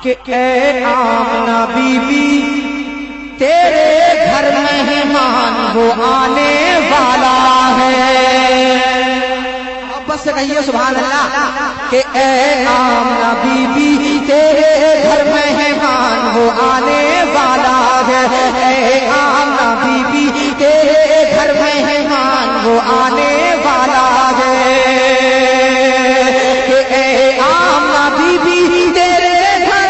کہ اے Amna be be تیرے گھر مہمان وہ آنے والا ہے. بس کہیے سبحان اللہ کہ اے آمنہ بی بی تیرے گھر مہمان وہ آنے والا ہے. اے آمنہ بی بی تیرے گھر مہمان وہ آنے والا ہے. کہ اے آمنہ بی بی تیرے گھر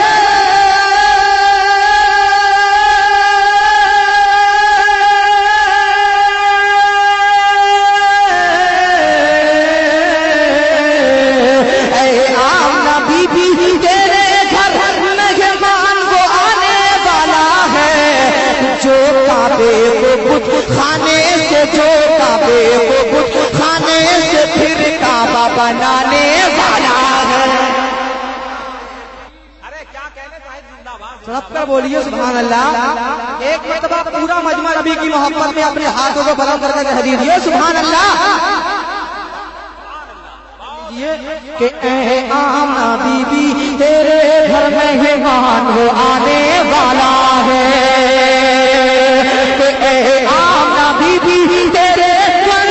خانے سے جو کعبے کو بت خانے سے پھر کعبہ بنانے والا ہے. ارے کیا کہنے صاحب زندہ باد. سڑپ کر بولیے سبحان اللہ. ایک مرتبہ پورا مجمع نبی کی محبت میں اپنے ہاتھوں کو بلند کر کے کہہ دیجیے سبحان اللہ. کہ اے آمنہ بی بی تیرے گھر مہمان وہ آنے والا ہے. کہ اے آمنہ بی بی تیرے گھر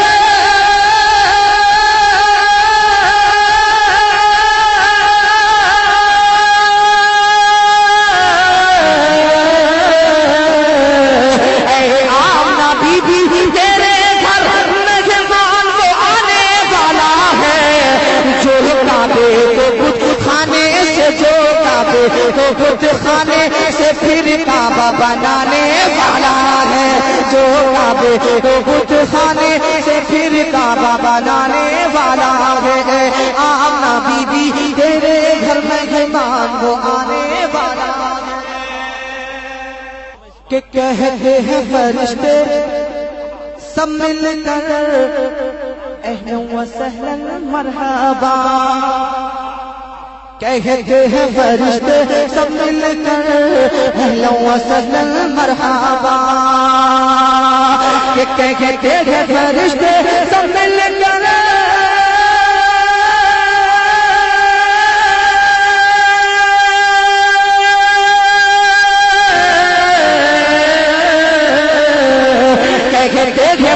اے آمنہ بی بی تیرے گھر مہمان وہ آنے والا ہے. جو کعبے کو بت خانے سے جو کعبے کو بت خانے سے پھر کعبہ بنانے والا ہے. جو کعبے کو بت خانے سے پھر کعبہ بنانے والا ہے. آمنہ بی بی تیرے گھر مہمان وہ آنے والا ہے. کہ کہتے ہیں فرشتے سب مل کر اہلا و سہلا مرحبا. کہتے ہیں فرشتے سب مل کر اہلا و سہلا مرحبا. کہ کہتے ہیں فرشتے سب مل کر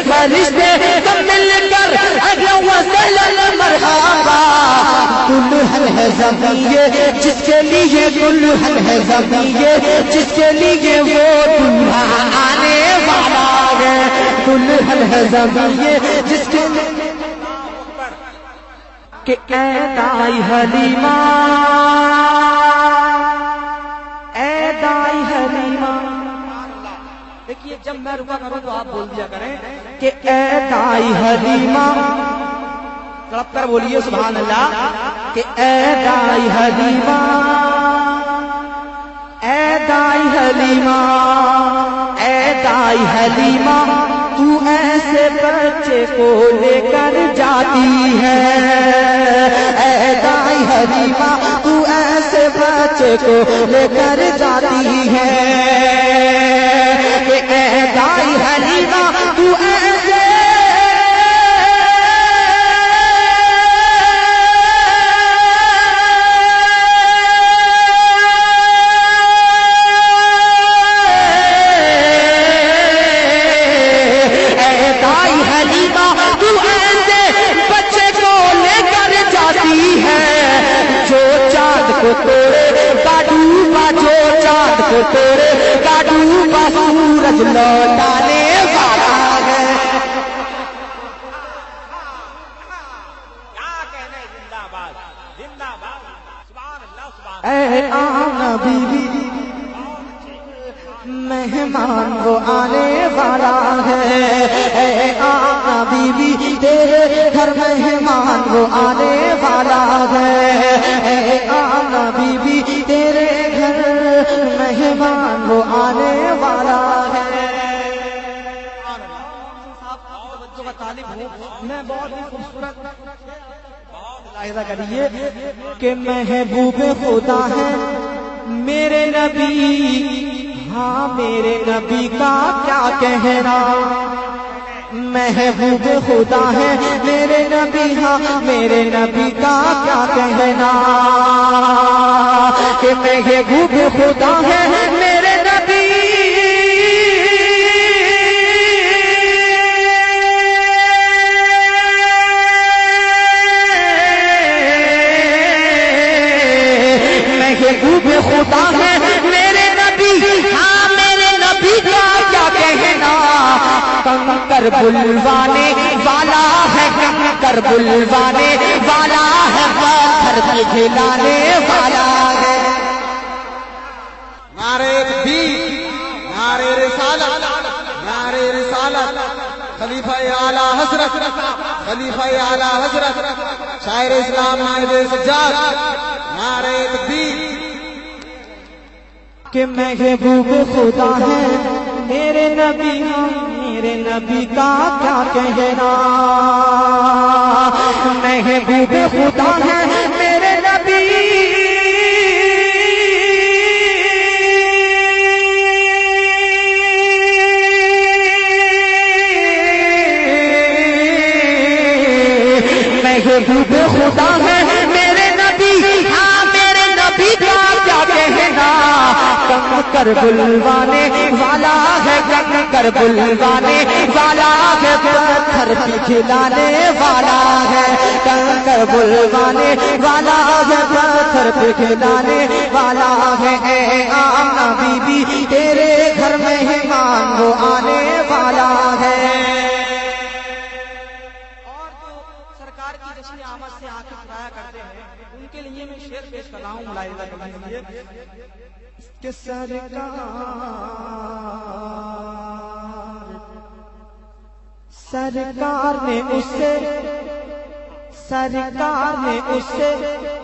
فرشتے سب مل کر اہلا و سہلا مرحبا. دلہن ہے زمین جس کے لیے دلہن ہے زمین جس کے لیے وہ دلہا آنے والا ہے. دلہن ہے زمین جس کے لیے کہ اے دائی حلیمہ اے دائی حلیمہ. دیکھیے جب میں رکا کروں تو آپ بول دیا کریں کہ اے دائی حلیمہ. تڑپ کر بولیے سبحان اللہ کہ اے دائی حلیمہ اے دائی حلیمہ اے دائی حلیمہ تو ایسے بچے کو لے کر جاتی ہے. اے دائی حلیمہ تو ایسے بچے کو لے کر جاتی ہے. کہ اے دائی حلیمہ تو ایسے تیرے کاڈو با سورج لوٹانے والا ہے. کیا کہنے زندہ باد زندہ باد. سبحان اللہ سبحان. اے آمنہ بی بی مہمان وہ آنے والا ہے. اے آمنہ بی بی تیرے گھر مہمان وہ آنے والا ہے. اے آمنہ بی بی تیرے گھر مہمان وہ آنے والا ہے. میں بہت ہی خوبصورت ملاحظہ کریے کہ محبوب خدا ہے میرے نبی. ہاں میرے نبی کا کیا کہنا. محبوب خدا ہے میرے نبی. ہاں میرے نبی کا کیا کہنا. کہ کہ محبوب خدا ہے میرے نبی محبوب خدا ہے میرے نبی ہاں میرے نبی کا کیا کہنا کنکر بلوانے والا ہے کنکر بلوانے والا ہے پتھر پہ کھلانے والا ہے نعرہ تکبیر نعرہ رسالت نعرہ رسالت خلیفہ اعلی حضرت خلیفہ اعلی حضرت شاعر اسلام نائب سجاد نعرہ تکبیر کہ محبوب خدا ہے میرے نبی میرے نبی کا کیا کہنا محبوب خدا ہے میرے نبی محبوب خدا ہے میرے نبی ہاں میرے نبی کا کیا کہنا کنکر بلوانے والا ہے کنکر بلوانے والا ہے پتھر پہ کھلانے والا ہے کنکر بلوانے والا ہے پتھر پہ کھلانے والا ہے اے آمنہ بی بی تیرے گھر مہمان وہ آنے والا ہے سرکار کی جشن آمد سے آنکھیں چرایا کرتے ہیں ان کے لیے میں شعر پیش کر رہا ہوں ملاحظہ کیجیے کہ سرکار نے اس سے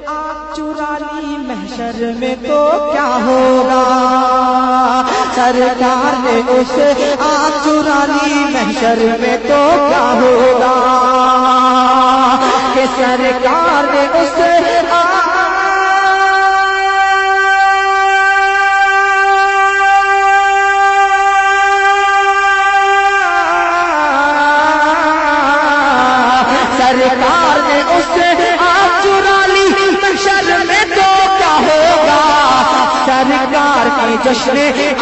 آنکھ چرا لی محشر میں تو کیا ہوگا سرکار نے اس سے آنکھ چرا لی محشر میں تو کیا ہوگا کہ سرکار نے اس سے سرکار نے اس سے آنکھ چرا لی محشر میں تو کیا ہوگا سرکار کے جشن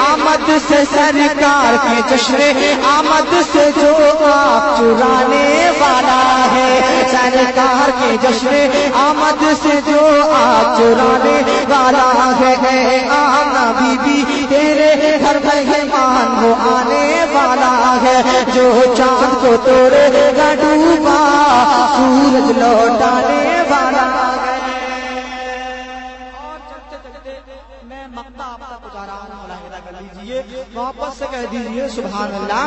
آمد سے سرکار کے جشن آمد سے جو آنکھ چرانے والا ہے سرکار کے جشن آمد سے جو آنکھ چرانے والا ہے آمنہ بی بی تیرے گھر مہمان وہ آنے والا ہے جو چاند کو توڑے گا ڈوبا سورج لوٹانے والا ہے اور چلتے چلتے میں مقطع آپ تک پہنچا رہا ہوں ملاحظہ کر لیجیے واپس سے کہہ دیجیے سبحان اللہ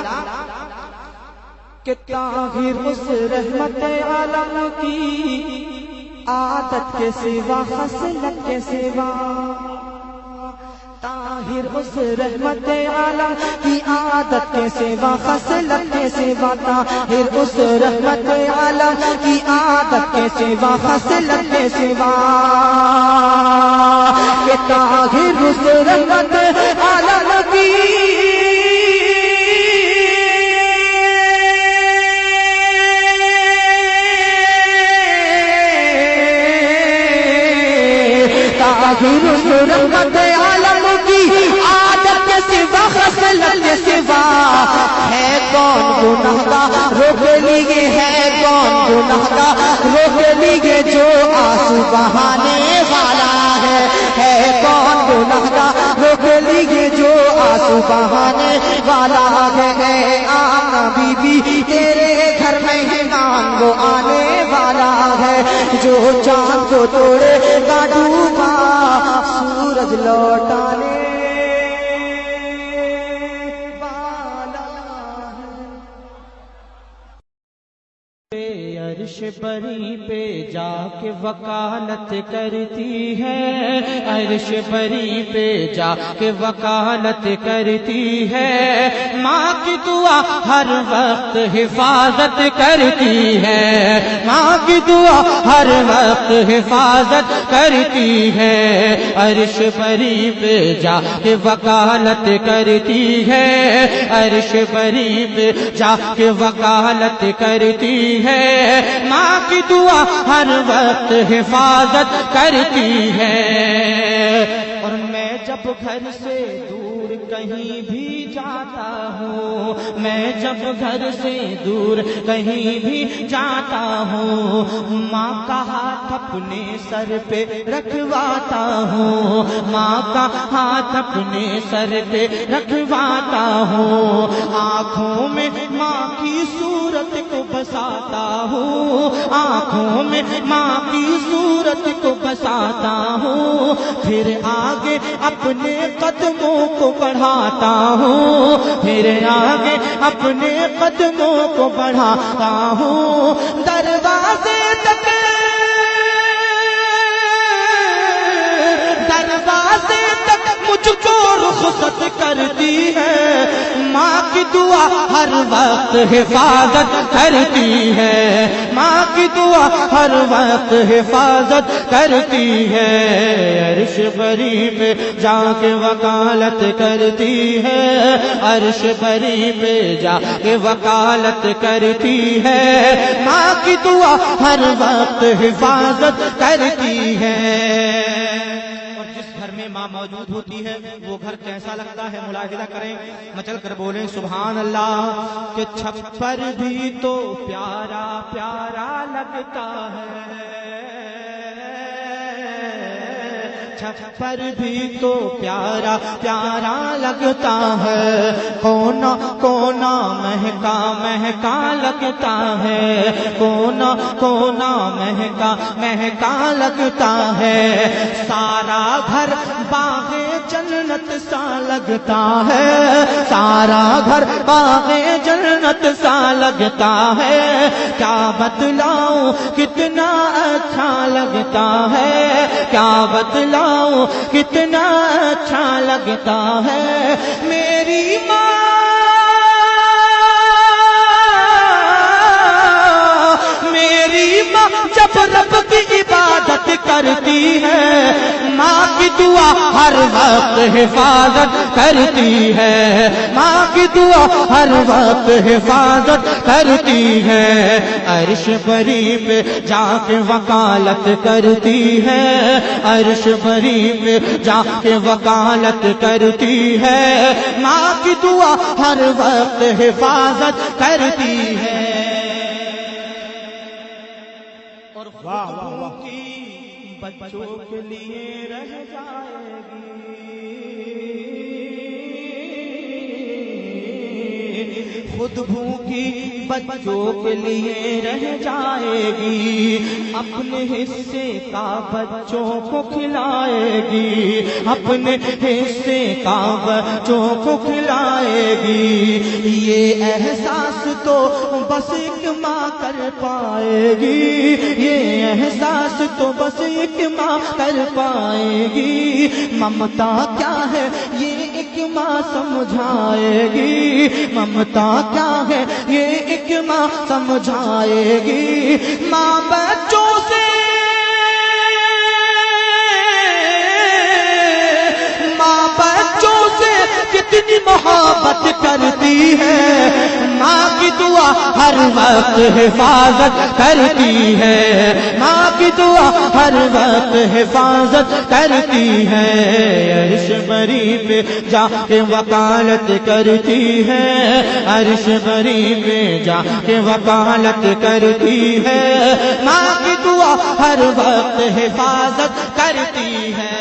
کہ طاہر اس رحمت عالم کی عادت کے سوا خصلت کے سوا طاہر اس رحمت عالم کی عادت کے سوا خصلت کے سوا طاہر اس رحمت عالم کی عادت کے سوا خصلت کے سوا کہ طاہر اس رحمت عالم کی رحمت عالم کی عادت کے سوا خصلت کے سوا ہے کون گناہگار روک لیے ہے کون گناہگار روک لیے جو آنسو بہانے والا ہے کون گناہگار روک لیے جو آنسو بہانے والا ہے آمنہ بی بی تیرے گھر مہمان وہ آنے والا ہے جو چاند کو توڑے گا ڈوبا سورج لوٹانے والا ہے عرش بری پہ جا کے وکالت کرتی ہے عرش بری پہ جا کے وکالت کرتی ہے ماں کی دعا ہر وقت حفاظت کرتی ہے ماں کی دعا ہر وقت حفاظت کرتی ہے عرش بری پہ جا کے وکالت کرتی ہے عرش بری پہ جا کے وکالت کرتی ہے ماں کی دعا ہر وقت حفاظت کرتی ہے جب گھر سے دور کہیں بھی جاتا ہوں، میں جب گھر سے دور کہیں بھی جاتا ہوں، ماں کا ہاتھ اپنے سر پہ رکھواتا ہوں، ماں کا ہاتھ اپنے سر پہ رکھواتا ہوں، آنکھوں میں ماں کی صورت کو بساتا ہوں، آنکھوں میں ماں کی صورت کو بساتا ہوں، پھر آگے اپنے قدموں کو بڑھاتا ہوں، پھر آگے اپنے قدموں کو بڑھاتا ہوں، دروازے تک مجھ کو رخصت کرتی ہے، ماں کی دعا ہر وقت حفاظت کرتی ہے، ماں کی دعا ہر وقت حفاظت کرتی ہے، عرش بری پہ جا کے وکالت کرتی ہے، عرش بری پہ جا کے وکالت کرتی ہے، ماں کی دعا ہر وقت حفاظت کرتی ہے۔ ماں موجود ہوتی ہے وہ گھر کیسا لگتا ہے ملاحظہ کریں، مچل کر بولیں سبحان اللہ، کہ چھپر بھی تو پیارا پیارا لگتا ہے، چھپر بھی تو پیارا پیارا لگتا ہے، کونا کونا مہکا مہکا لگتا ہے، کونا کونا مہکا مہکا لگتا ہے، سارا گھر باغ جنت سا لگتا ہے، سارا گھر باغ جنت سا لگتا ہے، کیا بتلاؤں کتنا اچھا لگتا ہے، کیا بتلاؤں کتنا اچھا لگتا ہے، میری ماں جب رب کی عبادت کرتی ہے، ماں کی دعا ہر وقت حفاظت کرتی ہے، ماں کی دعا ہر وقت حفاظت کرتی ہے، عرش بری پہ جا کے وکالت کرتی ہے، عرش بری پہ جا کے وکالت کرتی ہے، ماں کی دعا ہر وقت حفاظت کرتی ہے۔ کی بچوں کے لیے رہ جائے گی، خود بھوکی بچوں کے لیے رہ جائے گی، اپنے حصے کا بچوں کو کھلائے گی، اپنے حصے کا بچوں کو کھلائے گی، یہ احساس تو بس ایک ماں کر پائے گی، یہ احساس تو بس ایک ماں کر پائے گی، ممتا کیا ہے یہ ایک ماں سمجھائے گی، ممتا کیا ہے یہ ایک ماں سمجھائے گی، ماں بچوں سے کتنی محبت کرتی ہے، ماں کی دعا ہر وقت حفاظت کرتی ہے، ماں کی دعا ہر وقت حفاظت کرتی ہے، عرش بری پہ جا کے وکالت کرتی ہے، عرش بری پہ جا کے وکالت کرتی ہے، ماں کی دعا ہر وقت حفاظت کرتی ہے۔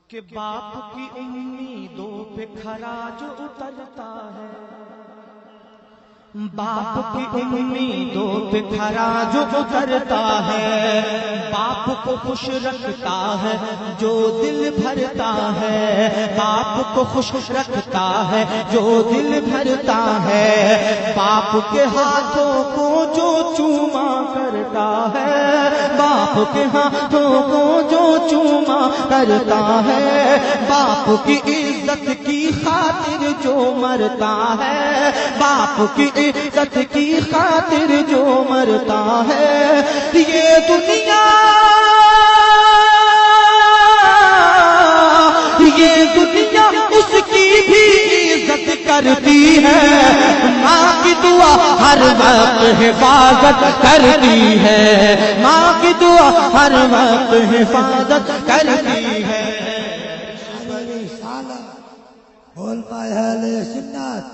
کہ باپ کی امیدوں پہ خراج اترتا ہے، باپ کی امیدوں پہ خراج اترتا ہے، باپ کو خوش رکھتا ہے جو دل بھرتا ہے، باپ کو خوش رکھتا ہے جو دل بھرتا ہے، باپ کے ہاتھوں کو جو چوما کرتا ہے، باپ کے ہاتھوں کو جو چوما کرتا ہے، باپ کی عزت کی خاطر جو مرتا ہے، باپ کی عزت کی خاطر جو مرتا ہے، یہ دنیا اس کی بھی عزت کرتی ہے، ماں کی دعا دعا ہر وقت حفاظت کرتی ہے، ماں کی دعا ہر وقت حفاظت کرتی ہے۔ بول پائے اہل سنت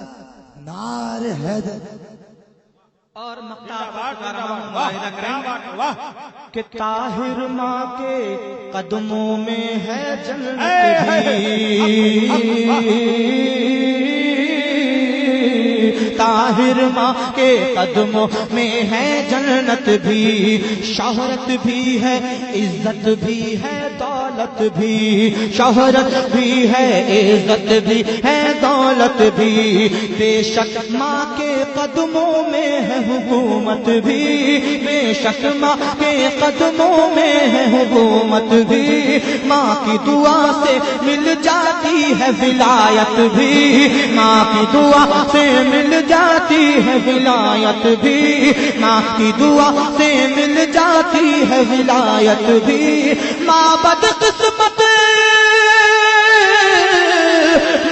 نعرہ حیدر۔ اور کہ طاہر ماں کے قدموں میں ہے جنت بھی، طاہر ماں کے قدموں میں ہے جنت بھی، شہرت بھی ہے عزت بھی ہے دولت بھی، شہرت بھی ہے عزت بھی ہے دولت بھی، بے شک ماں کے قدموں میں ہے حکومت بھی، بے شک ماں کے قدموں میں ہے حکومت بھی، ماں کی دعا سے مل جاتی ہے ولایت بھی، ماں کی دعا سے مل جاتی ہے ولایت بھی، ماں کی دعا سے مل جاتی ہے ولایت بھی، ماں بدقسمت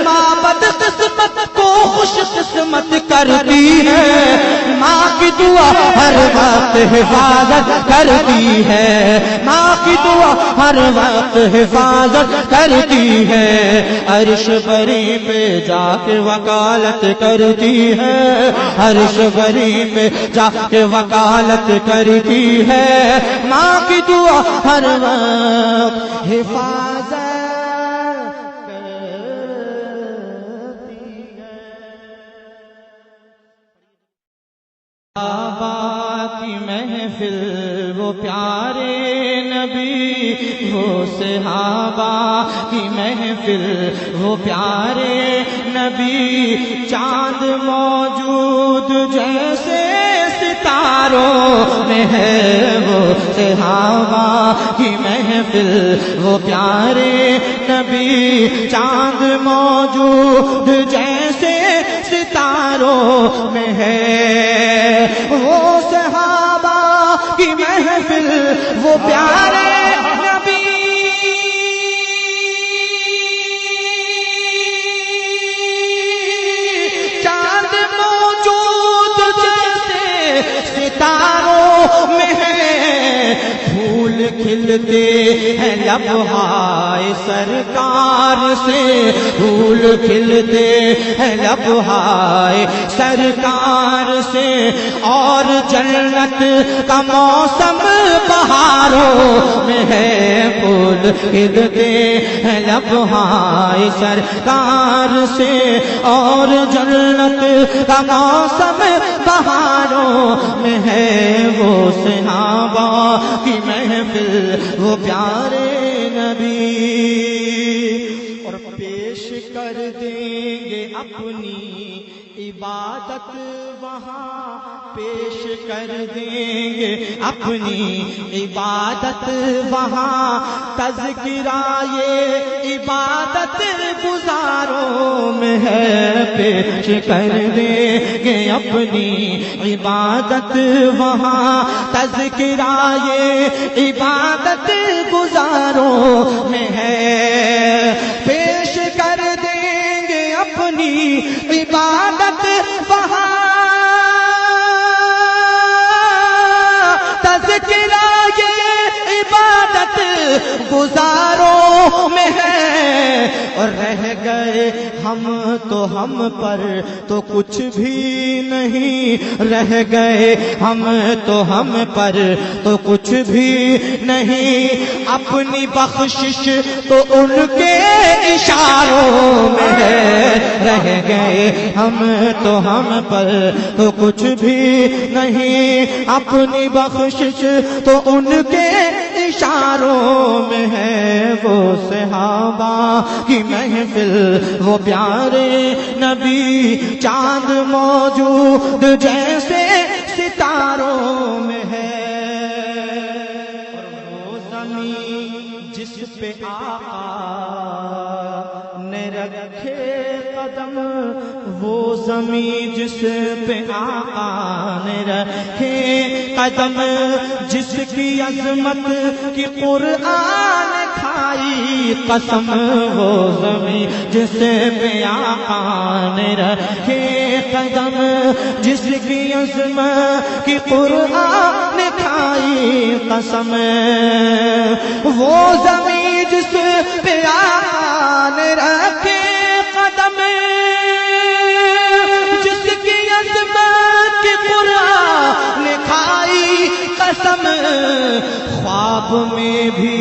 ماں بدقسمت کو خوش قسمت کرتی ہے، ماں کی دعا ہر وقت حفاظت کرتی ہے، ماں کی دعا ہر وقت حفاظت کرتی ہے، عرش بری پہ جا کے وکالت کرتی ہے، عرش بری پہ جا کے وکالت کرتی ہے، ماں کی دعا ہر وقت حفاظت کی محفل وہ پیارے نبی، وہ صحابہ کی محفل وہ پیارے نبی، چاند موجود جیسے ستاروں میں ہے، وہ صحابہ کی محفل وہ پیارے نبی، چاند موجود جیسے ستاروں میں ہے، وہ صحابہ کی محفل وہ پیارے نبی، چاند موجود جیسے ستاروں میں ہے، پھول کھلتے ہیں لبہائے سرکار سے، پھول کھلتے ہیں لبہائے سرکار سے، اور جنت کا موسم بہاروں میں ہے، پھول کھلتے ہیں لبہائے سرکار سے، اور جنت کا موسم بہاروں میں ہے، وہ صحابہ کی محفل وہ پیارے نبی، اور پیش کر دیں گے اپنی عبادت وہاں، پیش کر دیں گے اپنی عبادت وہاں، تذکرہ یہ عبادت گزاروں میں ہے، پیش کر دیں گے اپنی عبادت وہاں، تذکرہ یہ عبادت گزاروں میں ہے، پیش کر دیں گے اپنی عبادت وہاں، تذکرہ یہ عبادت گزاروں میں ہے، اور رہ گئے ہم تو ہم پر تو کچھ بھی نہیں، رہ گئے ہم تو ہم پر تو کچھ بھی نہیں، اپنی بخشش تو ان کے اشاروں میں ہے، رہ گئے ہم تو ہم پر تو کچھ بھی نہیں، اپنی بخشش تو ان کے اشاروں میں ہے، وہ صحابہ کی محفل وہ پیارے نبی، چاند موجود جیسے ستاروں میں ہے، اور وہ زمین جس پہ آقا نے رکھے قدم، وہ زمین جس پہ آقا نے رکھے قدم، جس کی عظمت کی قرآن کھا کھائی قسم وہ زمین جس پہ آقا نے رکھے قدم، جس کی عظمت کی قرآن نے کھائی قسم، وہ زمین جس پہ آقا نے رکھے قدم، جس کی عظمت کی قرآن نے کھائی قسم، خواب میں بھی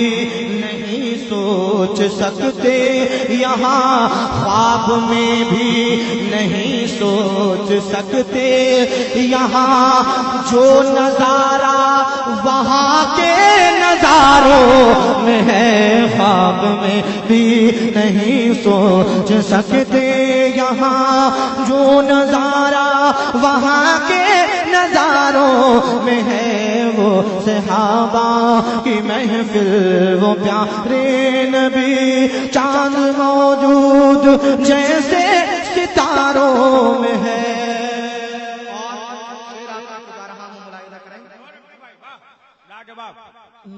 نہیں سوچ سکتے یہاں، خواب میں بھی نہیں سوچ سکتے یہاں، جو نظارہ وہاں کے نظاروں میں ہے، خواب میں بھی نہیں سوچ سکتے یہاں، جو نظارہ وہاں کے نظاروں میں ہے، وہ صحابہ کی محفل، وہ پیارے نبی، چاند موجود جیسے ستاروں میں ہے۔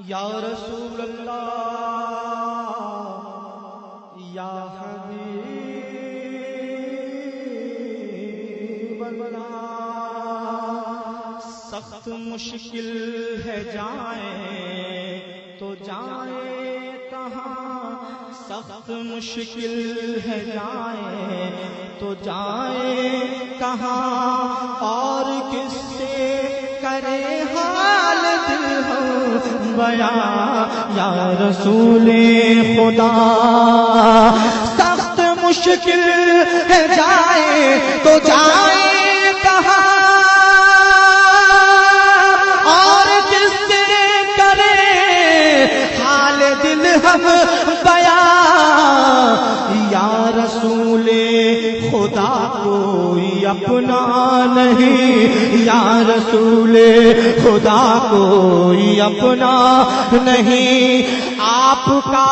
یا رسول اللہ یا حبیب اللہ، سخت مشکل ہے جائیں تو جائیں کہاں، سخت مشکل ہے جائیں تو جائیں کہاں، اور کس سے کرے حال دل ہم بیان، یا رسول خدا سخت مشکل ہے جائیں تو جائیں کہاں، اور کس سے کرے حال دل ہم بیان، یا رسول خدا کوئی اپنا نہیں، یا رسول خدا کوئی اپنا نہیں، آپ کا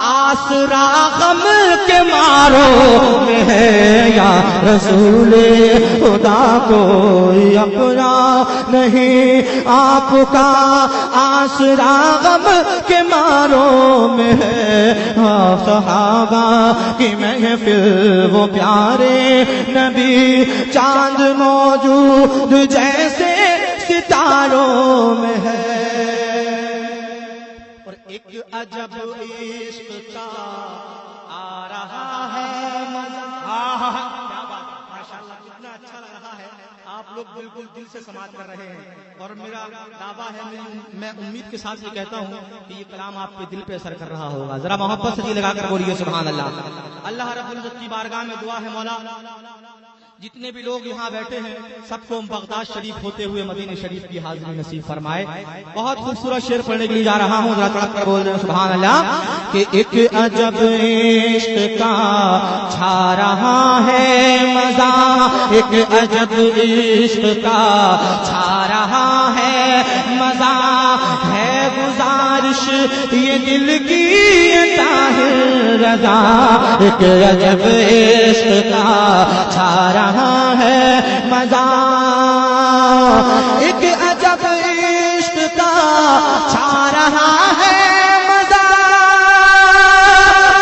آسرا غم کے ماروں میں ہے، یا رسول خدا کوئی اپنا نہیں، آپ کا آسرا غم کے ماروں میں ہے، صحابہ کی محفل، وہ پیارے نبی، چاند موجود جیسے ستاروں میں ہے، اور ایک عجب عشق کا آ رہا ہے مزہ۔ کیا بات، ماشاءاللہ کتنا اچھا لگ رہا ہے، آپ لوگ بالکل دل سے سماعت کر رہے ہیں، اور میرا دعویٰ ہے، میں امید کے ساتھ یہ کہتا ہوں کہ یہ کلام آپ کے دل پہ اثر کر رہا ہوگا۔ ذرا محبت سے جی لگا کر بولیے سبحان اللہ۔ اللہ رب العزت کی بارگاہ میں دعا ہے، مولا جتنے بھی لوگ یہاں بیٹھے ہیں سب کو بغداد شریف ہوتے ہوئے مدینہ شریف کی حاضری نصیب فرمائے۔ بہت خوبصورت شعر پڑھنے کے لیے جا رہا ہوں، ذرا تڑپ کر بول دیں سبحان اللہ، کہ ایک عجب عشق کا چھا رہا ہے مزہ، ایک عجب عشق کا چھا رہا ہے مزہ، ہے گزارش یہ دل کی طاہر رضا، ایک عجب عشق کا چھا رہا ہے مزہ، ایک عجب عشق کا چھا رہا ہے مزہ،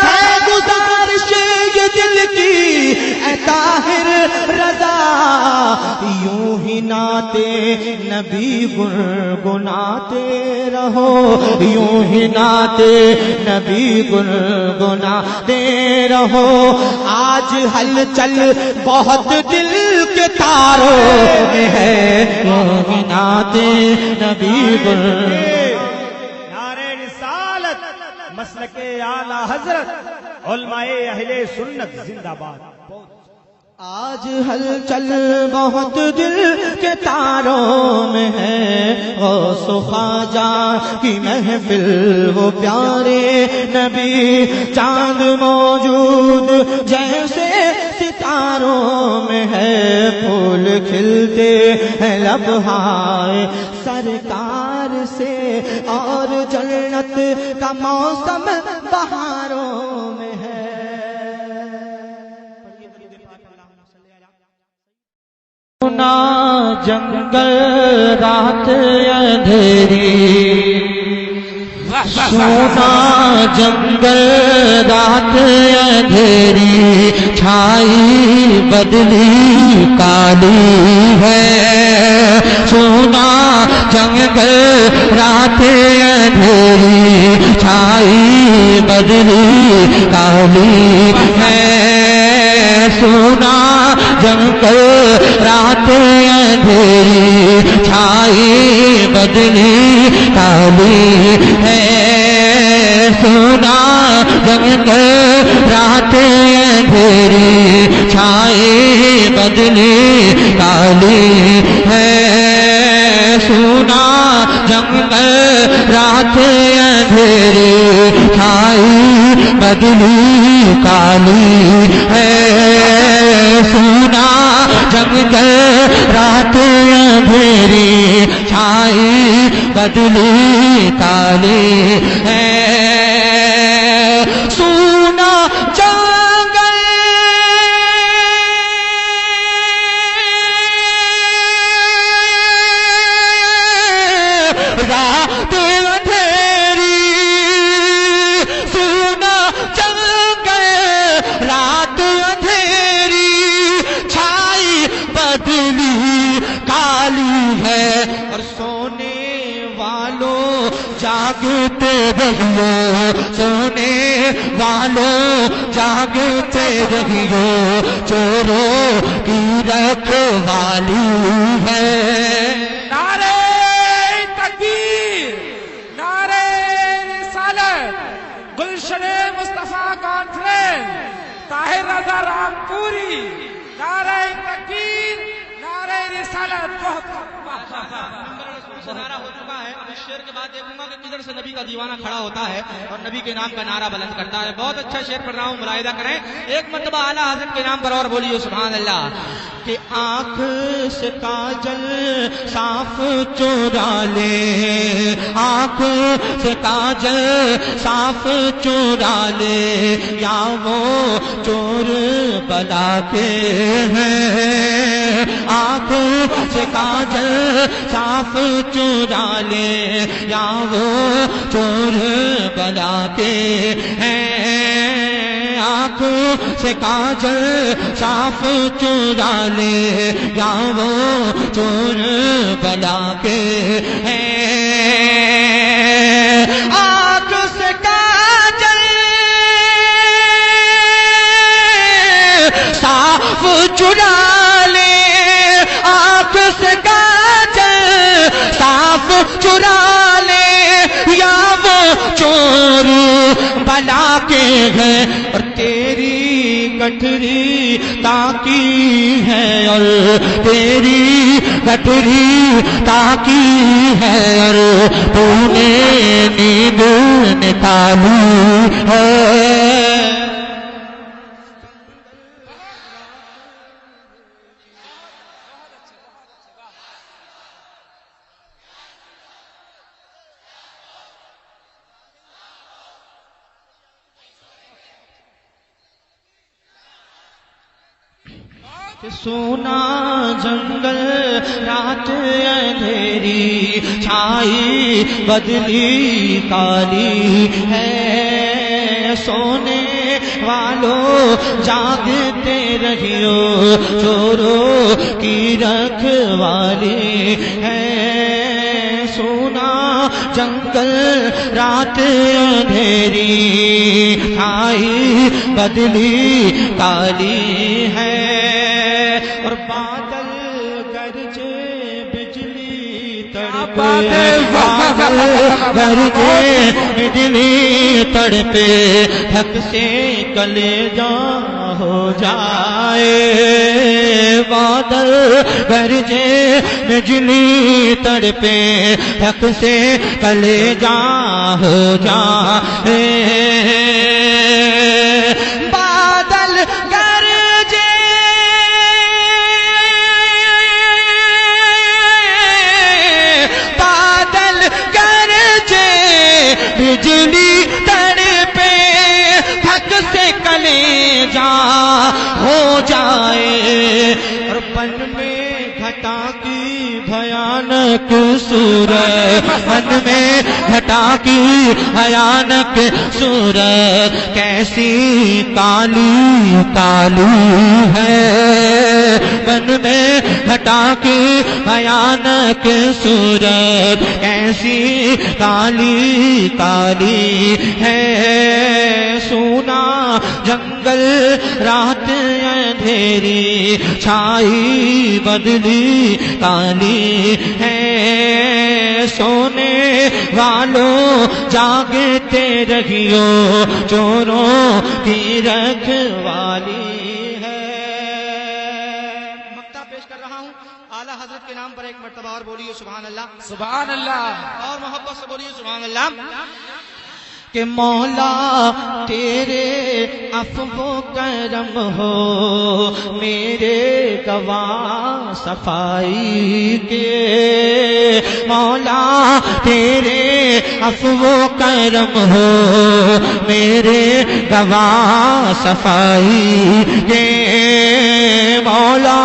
ہے گزارش یہ دل کی اے طاہر رضا، یوں ہی ناتے نبی گنگناتے رہو، یوں ہی ناتے نبی گنگناتے رہو، آج ہلچل بہت دل کے تاروں میں ہے، یوں ہی ناتے نبی نعرہ رسالت، مسلک اعلی حضرت، علماء اہل سنت زندہ باد۔ آج ہلچل بہت دل کے تاروں میں ہے، غوث و خواجہ کی محفل، وہ پیارے نبی، چاند موجود جیسے ستاروں میں ہے، پھول کھلتے ہیں لبہائے سرکار سے، اور جنت کا موسم بہاروں میں ہے۔ جنگل رات اندھیری سونا جنگل رات اندھیری چھائی بدلی کالی ہے سونا جنگل رات اندھیری چھائی بدلی کالی ہے سونا جنگل رات اندھیری چھائی بدلی کالی ہے سونا جنگل رات اندھیری چھائی بدلی کالی ہے سونا جنگل رات اندھیری چھائی بدلی کالی ہے سونا جنگل رات اندھیری چھائی بدلی کالی ہے سونا جنگل رات اندھیری سونا جنگل رات اندھیری چھائی بدلی کالی ہے اور سونے والوں جاگتے رہیو سونے والوں جاگتے رہیو چوروں کی رکھوالی ہے نعرہ تکبیر، نعرہ رسالت، گلشن مصطفیٰ کانفرنس، طاہر رضا رامپوری، نعرہ تکبیر، نعرہ رسالت. نعرہ ہو چکا ہے. اب اس شعر کے بعد دیکھوں گا کہ کدھر سے نبی کا دیوانہ کھڑا ہوتا ہے اور نبی کے نام کا نعرہ بلند کرتا ہے. بہت اچھا شعر پڑھ رہا ہوں، ملاحظہ کریں. ایک مرتبہ اعلیٰ حضرت کے نام پر اور بولیے سبحان اللہ. کہ آنکھ سے کاجل صاف چورا لے آنکھ سے کاجل صاف چورا لے یا وہ چور بلا کے ہیں آنکھ سے کاجل صاف چورا لے یا وہ چور بلا کے ہیں آنکھ سے کاجل صاف چورا لے یا وہ چور بلا کے ہیں آنکھ سے کاجل صاف چورا لے آنکھ سے کاجل صاف چورا لے یا وہ چور بلا کے ہیں اور تیری گٹھری تاکی ہے اور تیری گٹھری تاکی ہے اور تو نے نیند نکالی ہے سونا جنگل رات اندھیری چھائی بدلی کالی ہے سونے والوں جاگتے رہیو چوروں کی رکھوالی ہے سونا جنگل رات اندھیری چھائی بدلی کالی ہے اور بادل گرجے بجلی تڑپے بادل گرجے بجلی تڑپے تھک سے کلیجا ہو جائے بادل گرجے بجلی تڑپے تھک سے کلیجا ہو جائے بادل بجلی تڑپے تھک سے کلیجا ہو جائے اور پن میں گھٹا کی بھیانک بھیانک صورت من میں گھٹا کی بھیانک صورت کیسی کالی کالی ہے من میں گھٹا کی بھیانک صورت کیسی کالی کالی ہے سونا جنگل رات اندھیری چھائی بدلی کالی ہے سونے والوں جاگتے رہیو چوروں کی رکھوالی ہے مقطع پیش کر رہا ہوں اعلیٰ حضرت کے نام پر ایک مرتبہ اور بولیے سبحان اللہ سبحان اللہ اور محبت سے بولیے سبحان اللہ کہ مولا تیرے عفو و کرم ہو میرے گواہ صفائی کے مولا تیرے عفو و کرم ہو میرے گواہ صفائی کے مولا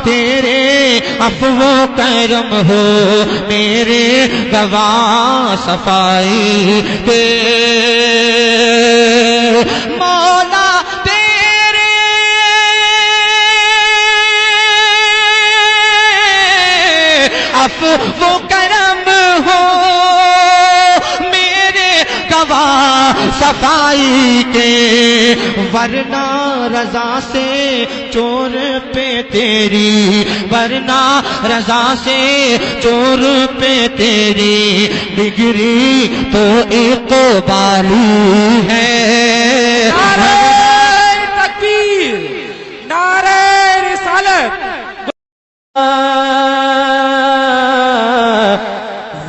تیرے عفو و کرم ہو میرے گواہ صفائی کے مولا تیرے عفو و کرم ہو میرے گواہ صفائی کے ورنہ رضا سے چور پہ تیری ورنہ رضا سے چور پہ تیری ڈگری تو اقبالی ہے نعرہ تکبیر نعرہ رسالت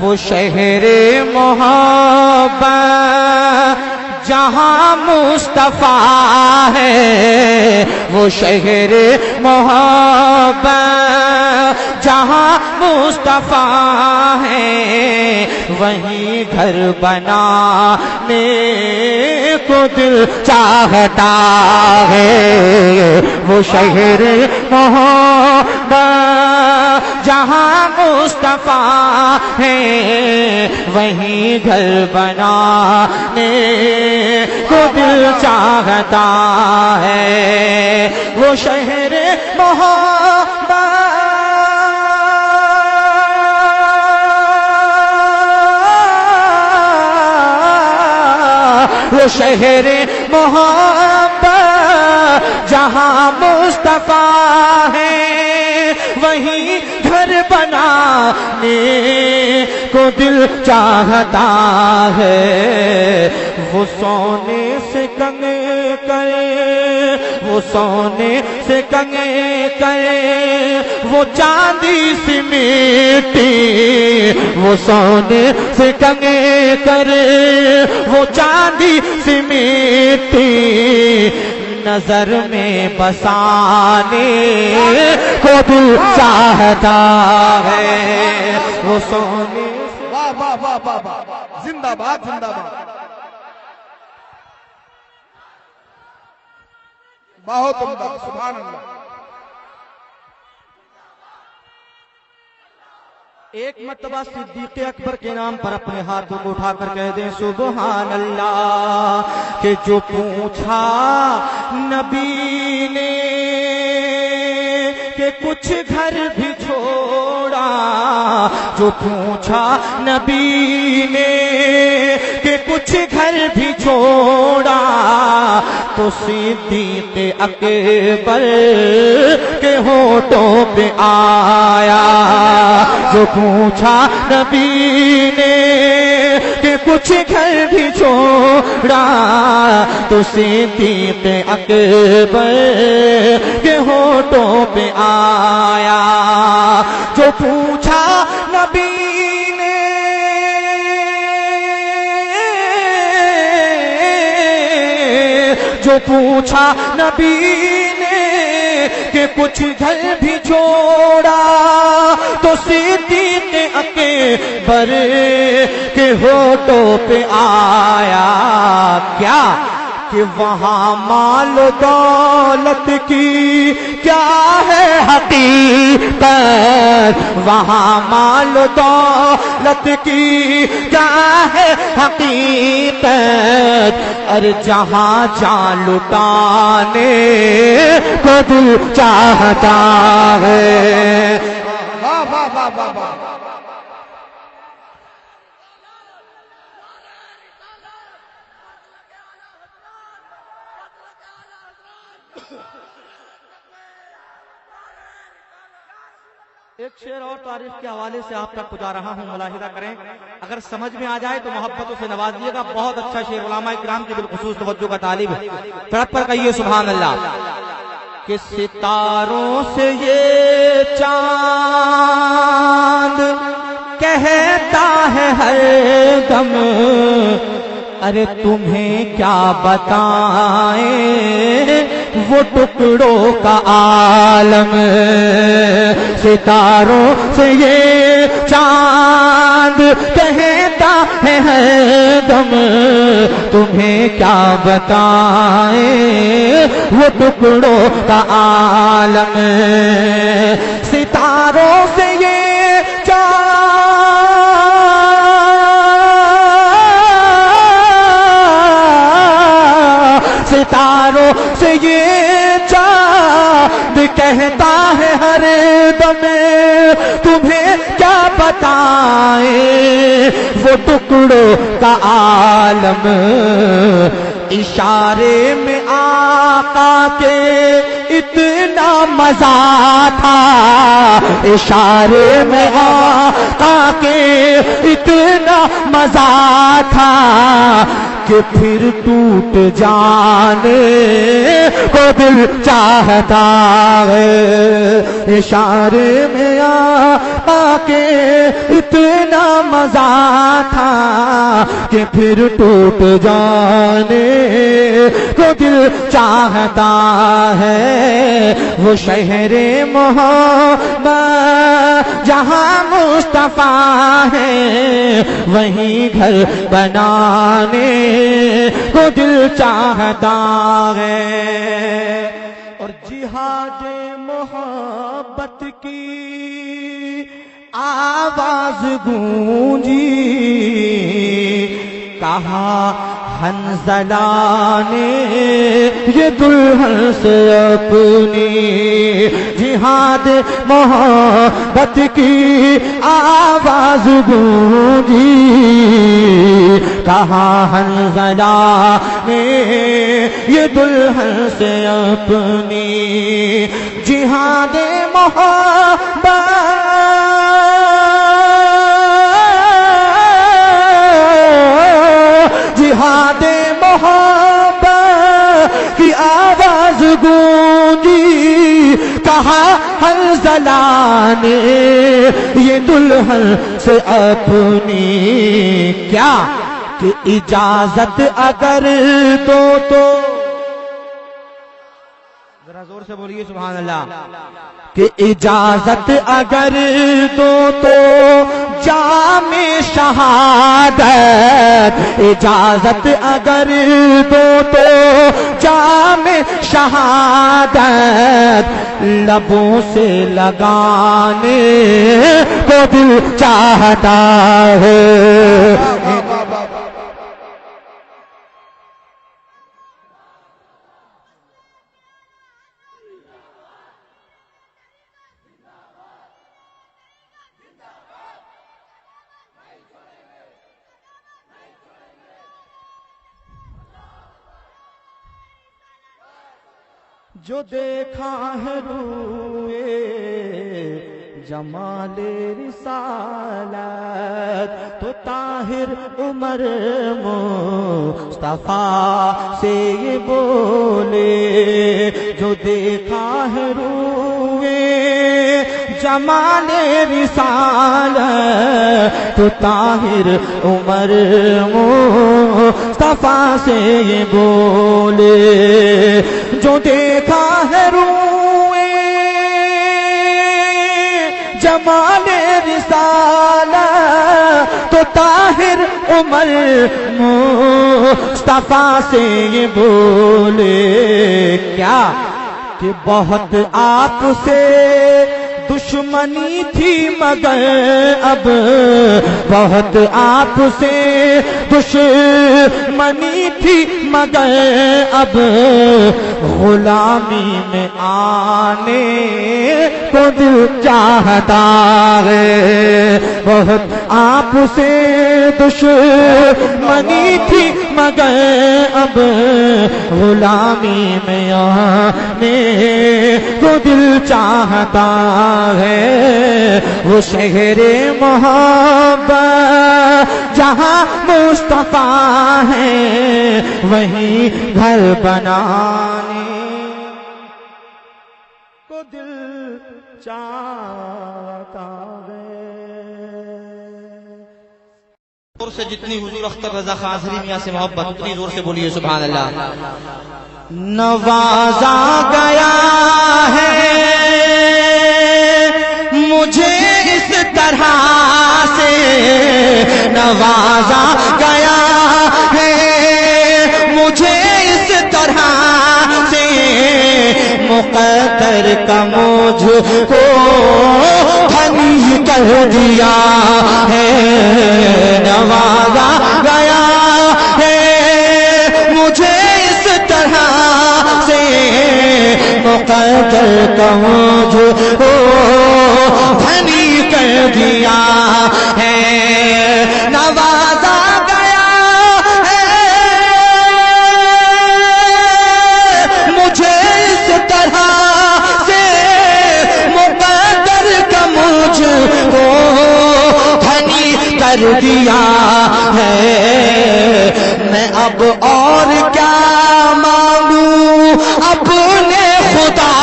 وہ شہر محبت جہاں مصطفیٰ ہے وہ شہر محبت جہاں مصطفیٰ ہے وہیں گھر بنانے کو دل چاہتا ہے وہ شہر محبت جہاں مصطفیٰ ہے وہیں گھر بنانے کو دل چاہتا ہے وہ شہر محبت وہ شہر محبت جہاں مصطفیٰ ہے وہیں گھر بنانے کو دل چاہتا ہے وہ سونے سے کنگے کرے وہ سونے سے کنگے کرے وہ چاندی سی میٹی وہ سونے سے کنگے کرے وہ چاندی سی میٹی نظر میں بسانے کو دل چاہتا ہے وہ سونے واہ واہ واہ واہ واہ زندہ باد زندہ باد بہت عمدہ سبحان اللہ ایک مرتبہ صدیق اکبر کے نام پر اپنے ہاتھوں کو اٹھا کر کہہ دیں سبحان اللہ کہ جو پوچھا نبی نے کہ کچھ گھر بھی چھوڑا جو پوچھا نبی نے کہ کچھ گھر بھی چھوڑا تو صدیق اکبر کے ہونٹوں پہ آیا جو پوچھا نبی نے کہ کچھ گھر بھی چھوڑا تو صدیق اکبر کے ہونٹوں پہ آیا جو پوچھا نبی جو پوچھا نبی نے کہ کچھ گھر بھی چھوڑا تو صدیق اکبر کے ہونٹوں پہ آیا کیا کہ وہاں مال و دولت کی کیا ہے حقیقت، وہاں مال و دولت کی کیا ہے حقیقت، اور جہاں جان لٹانے کو دل چاہتا ہے۔ واہ واہ واہ واہ واہ۔ ایک شعر اور تاریخ کے حوالے سے آپ تک پہنچا رہا ہوں، ملاحظہ کریں، اگر سمجھ میں آ جائے تو محبتوں سے نواز دیے گا۔ بہت اچھا شعر، علماء کرام کی بالخصوص توجہ کا طالب ہے، تڑپ پر کہیے سبحان اللہ۔ کہ ستاروں سے یہ چاند کہتا ہے ہر دم، ارے تمہیں کیا بتائیں وہ ٹکڑوں کا عالم، ستاروں سے یہ چاند کہتا ہے ہر دم، تمہیں کیا بتائیں وہ ٹکڑوں کا عالم، ستاروں سے یہ ستاروں سے یہ چاند کہتا ہے ہر دم، تمہیں کیا بتائیں وہ ٹکڑوں کا عالم، اشارے میں آقا کے اتنا مزہ تھا، اشارے میں آقا کے اتنا مزہ تھا کہ پھر ٹوٹ جانے کو دل چاہتا ہے، اشارے میں آقا کے اتنا مزہ تھا کہ پھر ٹوٹ جانے کو دل چاہتا ہے، وہ شہر محبت جہاں مصطفیٰ ہے وہیں گھر بنانے کو دل چاہتا ہے، اور جہاد محبت کی آواز گونجی، کہا حنظلہ نے یہ دلہن سے اپنی، جہاد محبت کی آواز گونجی، کہا حنظلہ نے یہ دلہن سے اپنی، جہاد محبت جہاد محبت کی آواز گونجی، کہا حنظلہ نے یہ دلہن سے اپنی، کیا کہ اجازت اگر دو تو، ذرا زور سے بولیے سبحان اللہ، کہ اجازت اگر دو تو جام شہادت، اجازت اگر دو تو جام شہادت، لبوں سے لگانے کو دل چاہتا ہے، جو دیکھا ہے روئے جمال رسالت تو طاہر عمر مصطفیٰ سے یہ بولے، جو دیکھا ہے روئے جمال رسالت تو طاہر عمر مصطفیٰ سے یہ بولے، جو دیکھا ہے روئے جمال رسالت تو طاہر عمر مصطفیٰ سے یہ بولے کیا کہ بہت آپ سے دشمنی تھی مگر اب بہت آپ سے دشمنی تھی مگر اب غلامی میں آنے کو دل چاہتا ہے بہت آپ سے دشمنی تھی مگر اب غلامی میں آنے کو دل چاہتا ہے وہ شہر محبت جہاں مصطفیٰ ہے وہیں گھر بنانے کو دل چاہتا ہے. زور سے جتنی حضور اختر رضا خان حضری میاں سے محبت اتنی زور سے بولیے سبحان اللہ. نوازا گیا ہے مجھے اس طرح سے نوازا گیا ہے مجھے اس طرح سے مقدر کا مجھ کو غنی کر دیا ہے نوازا گیا ہے مجھے اس طرح سے مقدر کا مجھ کو غنی کر دیا ہے نوازا گیا ہے مجھے اس طرح سے مقدر کا مجھ کو غنی کر دیا ہے میں اب اور کیا مانگوں اپنے خدا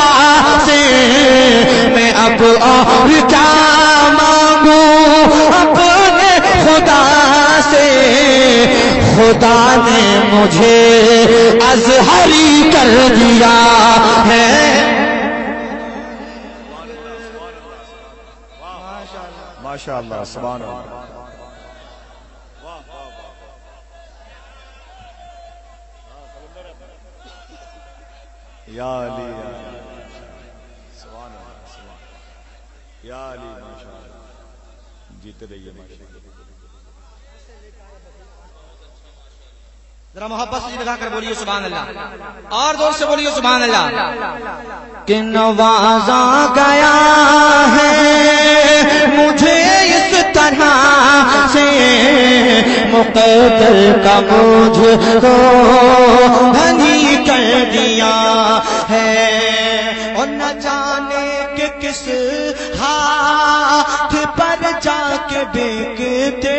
سے میں اب اور کیا مانگوں اپنے خدا سے خدا نے مجھے ازہری کر دیا ہے ماشاءاللہ سبحان اللہ. یا علی سبحان اللہ سبحان یا علی ماشاءاللہ جیتے رہیے ماشاءاللہ. ذرا محبت سے لگا کر بولیے سبحان اللہ اور زور سے بولیے سبحان اللہ. کہ نوازا گیا ہے مجھے اس طرح سے مقدر کا مجھ کو غنی کر دیا ہے اور نہ جانے کہ کس ہاتھ پر جا کے بیکتے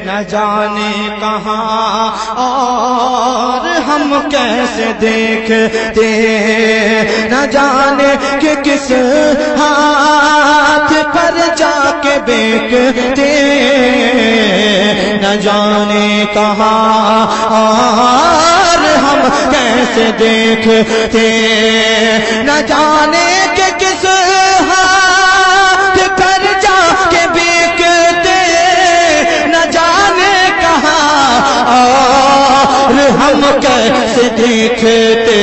نہ جانے کہاں اور ہم کیسے دیکھتے نہ جانے کہ کس ہاتھ پر جا کے بیکتے نہ جانے کہاں اور ہم کیسے دیکھتے نہ جانے کہ کس ہاتھ پر جا کے بیکتے نہ جانے کہاں اور ہم کیسے دیکھتے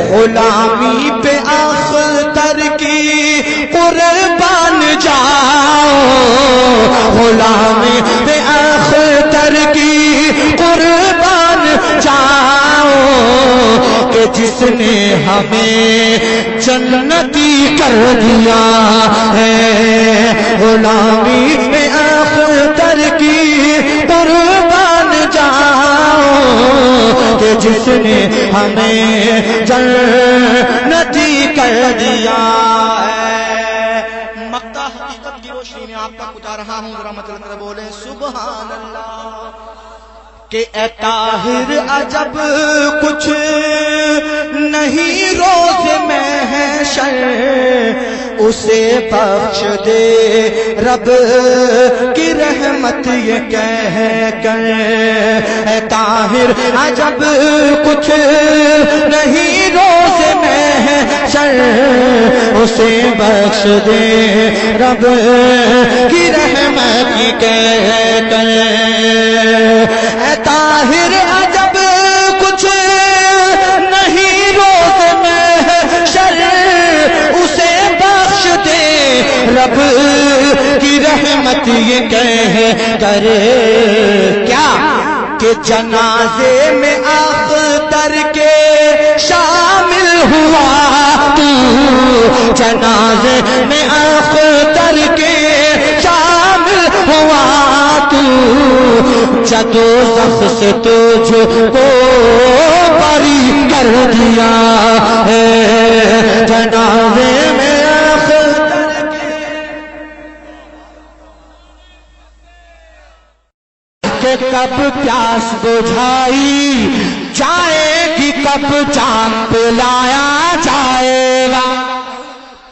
غلامی پہ اختر کی قربان جاؤ غلامی پہ اختر کی قربان جاؤ کہ جس نے ہمیں جنتی کر دیا ہے غلامی پہ اختر کی قربان جاؤ کہ جس نے ہمیں جنتی کر دیا ہے. مقطع حقیقت کی روشنی میں آپ تک اتار رہا ہوں ذرا مطلب کر بولے سبحان اللہ. کہ اے طاہر عجب کچھ نہیں روز محشر اسے بخش دے رب کی رحمت یہ کہہ کر اے طاہر عجب کچھ نہیں روز محشر محشر اسے بخش دے رب کی رحمت کی کہہ کر اے طاہر عجب کچھ نہیں روز محشر اسے بخش دے رب کی رحمت یہ کہہ کر کیا کہ جنازے میں اختر کے شامل ہوا تو جنازے میں اختر کے شامل ہوا تو جدو زخ سے تجھ کو بری کر دیا ہے جنازے میں کہ کب پیاس بجھائی جائے گی کب جام پلایا جائے گا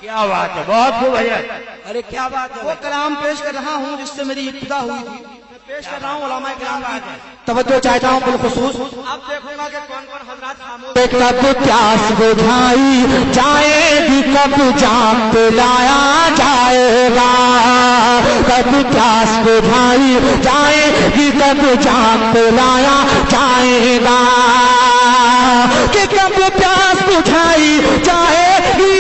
کیا بات ہے بہت خوب ہے ارے کیا بات ہے وہ کلام پیش کر رہا ہوں جس سے میری ابتدا ہوئی تھی پیش کر رہا ہوں علماء کرام کی توجہ چاہتا ہوں بالخصوص اب دیکھوں گا کہ کون کون حضرات خاموش کب پیاس بجھائی جائے گی کب جام پلایا جائے گا کب پیاس بجھائی جائے گی کب جام پلایا جائے گا کہ کب پیاس بجھائی جائے گی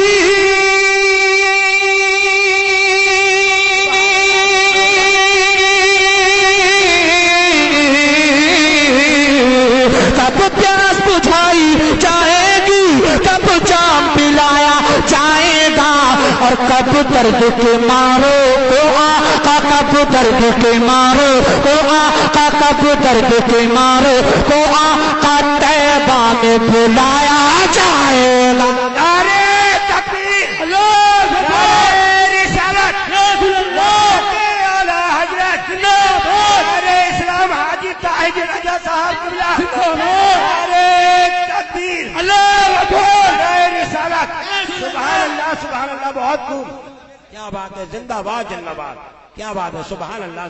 کب پیاس بجھائی جائے گی کب جام پلایا جائے گا اور کب درد کے مارو کو آقا کب درد کے مارو کو آقا کب درد کے مارو کو آقا طیبہ میں بلایا جائے گا نعرہ تکبیر نعرہ رسالت اعلیٰ حضرت نعرہ اسلام حاجی طاہر رضا صاحب قبلہ نعرہ تکبیر نعرہ رسالت سبحان اللہ بہت خوب کیا بات ہے زندہ باد کیا بات ہے سبحان اللہ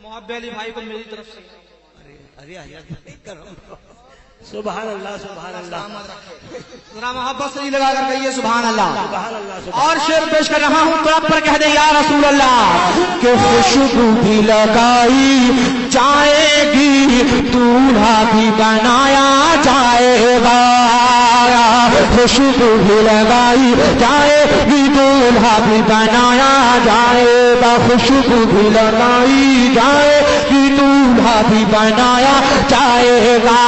محب علی بھائی کو میری طرف سے سبحان اللہ ذرا محبت سے لگا کر کہیے سبحان اللہ اور شعر پیش کر رہا ہوں تو آپ پر کہہ دیں یا رسول اللہ کہ خوشبو بھی لگائی جائے گی دولہا بھی بنایا جائے گا خوشبو بھی لگائی جائے گی دولہا بھی بنایا جائے گا خوشبو بھی لگائی جائے گی دولہا بھی بنایا جائے گا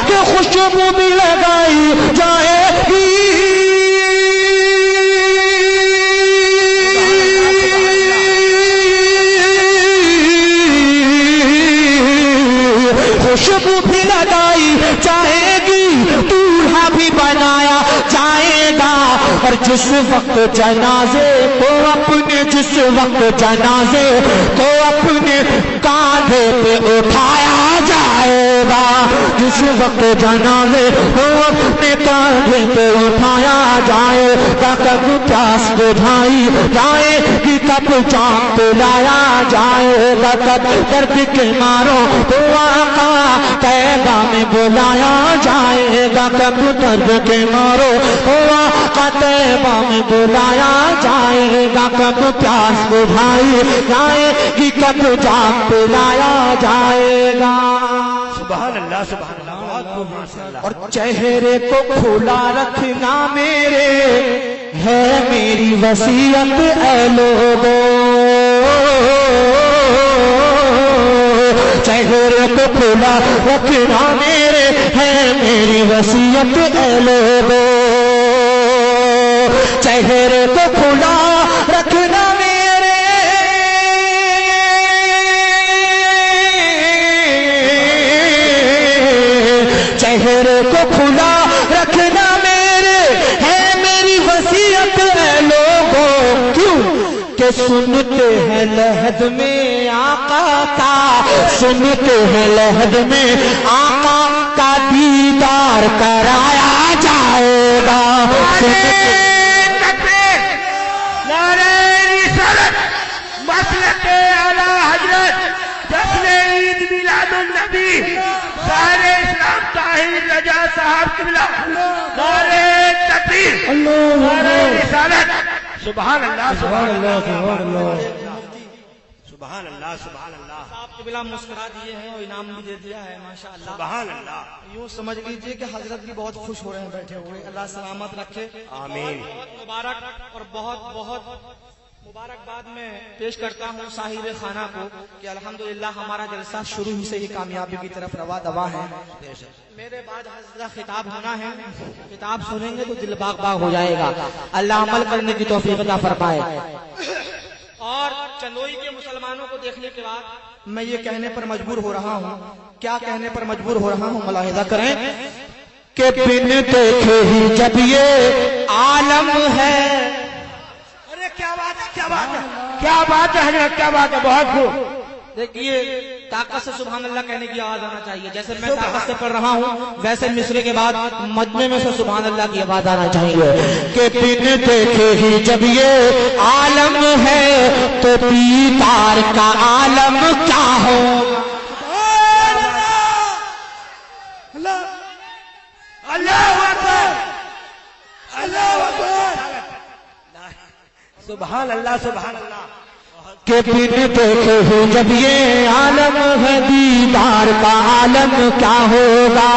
کہ خوشبو بھی لگائی جائے گی خوشبو بھی لگائی جائے گی دولہا بھی بنایا جائے گا اور جس وقت جنازے کو اپنے کاندھے پہ اٹھایا جائے گا جس وقت جنازے کو اپنے کاندھے پہ اٹھایا جائے گا کب پیاس بجھائی جائے گی کب جام پلایا جائے گا کب درد کے مارو تو آقا طیبہ میں بلایا جائے گا کب درد کے مارو تو آقا طیبہ میں بلایا جائے گا کب پیاس بجھائی جائے گی کب جام پلایا جائے گا سبحان اللہ بہت خوب ماشاءاللہ اور چہرے کو کھلا رکھنا میرے ہے میری وصیت اے لوگو چہرے کو کھلا رکھنا میرے ہے میری وصیت اے لوگو چہرے کو کھلا رکھنا میرے چہرے کو کھلا رکھنا میرے ہے میری وصیت ہے لوگوں کیوں کہ سنتے ہیں لحد میں آقا کا سنتے ہیں لحد میں آقا کا دیدار کرایا جائے گا نعرہ رسالت مسلک اعلیٰ حضرت جشن عید میلاد النبی سارے اسلام طاہر رجا صاحب قبلہ نعرہ تکبیر نعرہ رسالت سبحان اللہ سبحان اللہ سبحان اللہ سبحان اللہ سبحان اللہ آپ کے بلا مسکرا دیے ہیں اور انعام بھی دے دیا ہے ماشاءاللہ سبحان اللہ یوں سمجھ لیجئے کہ حضرت بھی بہت خوش ہو رہے ہیں بیٹھے ہوئے اللہ سلامت رکھے آمین بہت مبارک اور بہت بہت مبارکباد میں پیش کرتا ہوں صاحب خانہ کو کہ الحمدللہ ہمارا جلسہ شروع ہی سے ہی کامیابی کی طرف روا دوا ہے میرے بعد حضرت خطاب ہونا ہے خطاب سنیں گے تو دل باغ باغ ہو جائے گا اللہ عمل کرنے کی توفیق عطا فرمائے اور چندوئی کے مسلمانوں کو دیکھنے کے بعد میں یہ کہنے پر مجبور ہو رہا ہوں کیا کہنے پر مجبور ہو رہا ہوں ملاحظہ کریں کہ بن دیکھے ہی جب یہ عالم ہے ارے کیا بات ہے کیا بات ہے کیا بات ہے حضرت کیا بات ہے بہت خوب دیکھیے طاقت سے سبحان اللہ کہنے کی آواز آنا چاہیے جیسے میں طاقت سے پڑھ رہا ہوں ویسے مصرے کے بعد مجمع میں سے سبحان اللہ کی آواز آنا چاہیے کہ بن دیکھے ہی جب یہ عالم ہے تو دیدار کا عالم کیا ہو اللہ اکبر اللہ اکبر سبحان اللہ سبحان اللہ کہ بن دیکھے ہی جب یہ عالم ہے دیدار کا عالم کیا ہوگا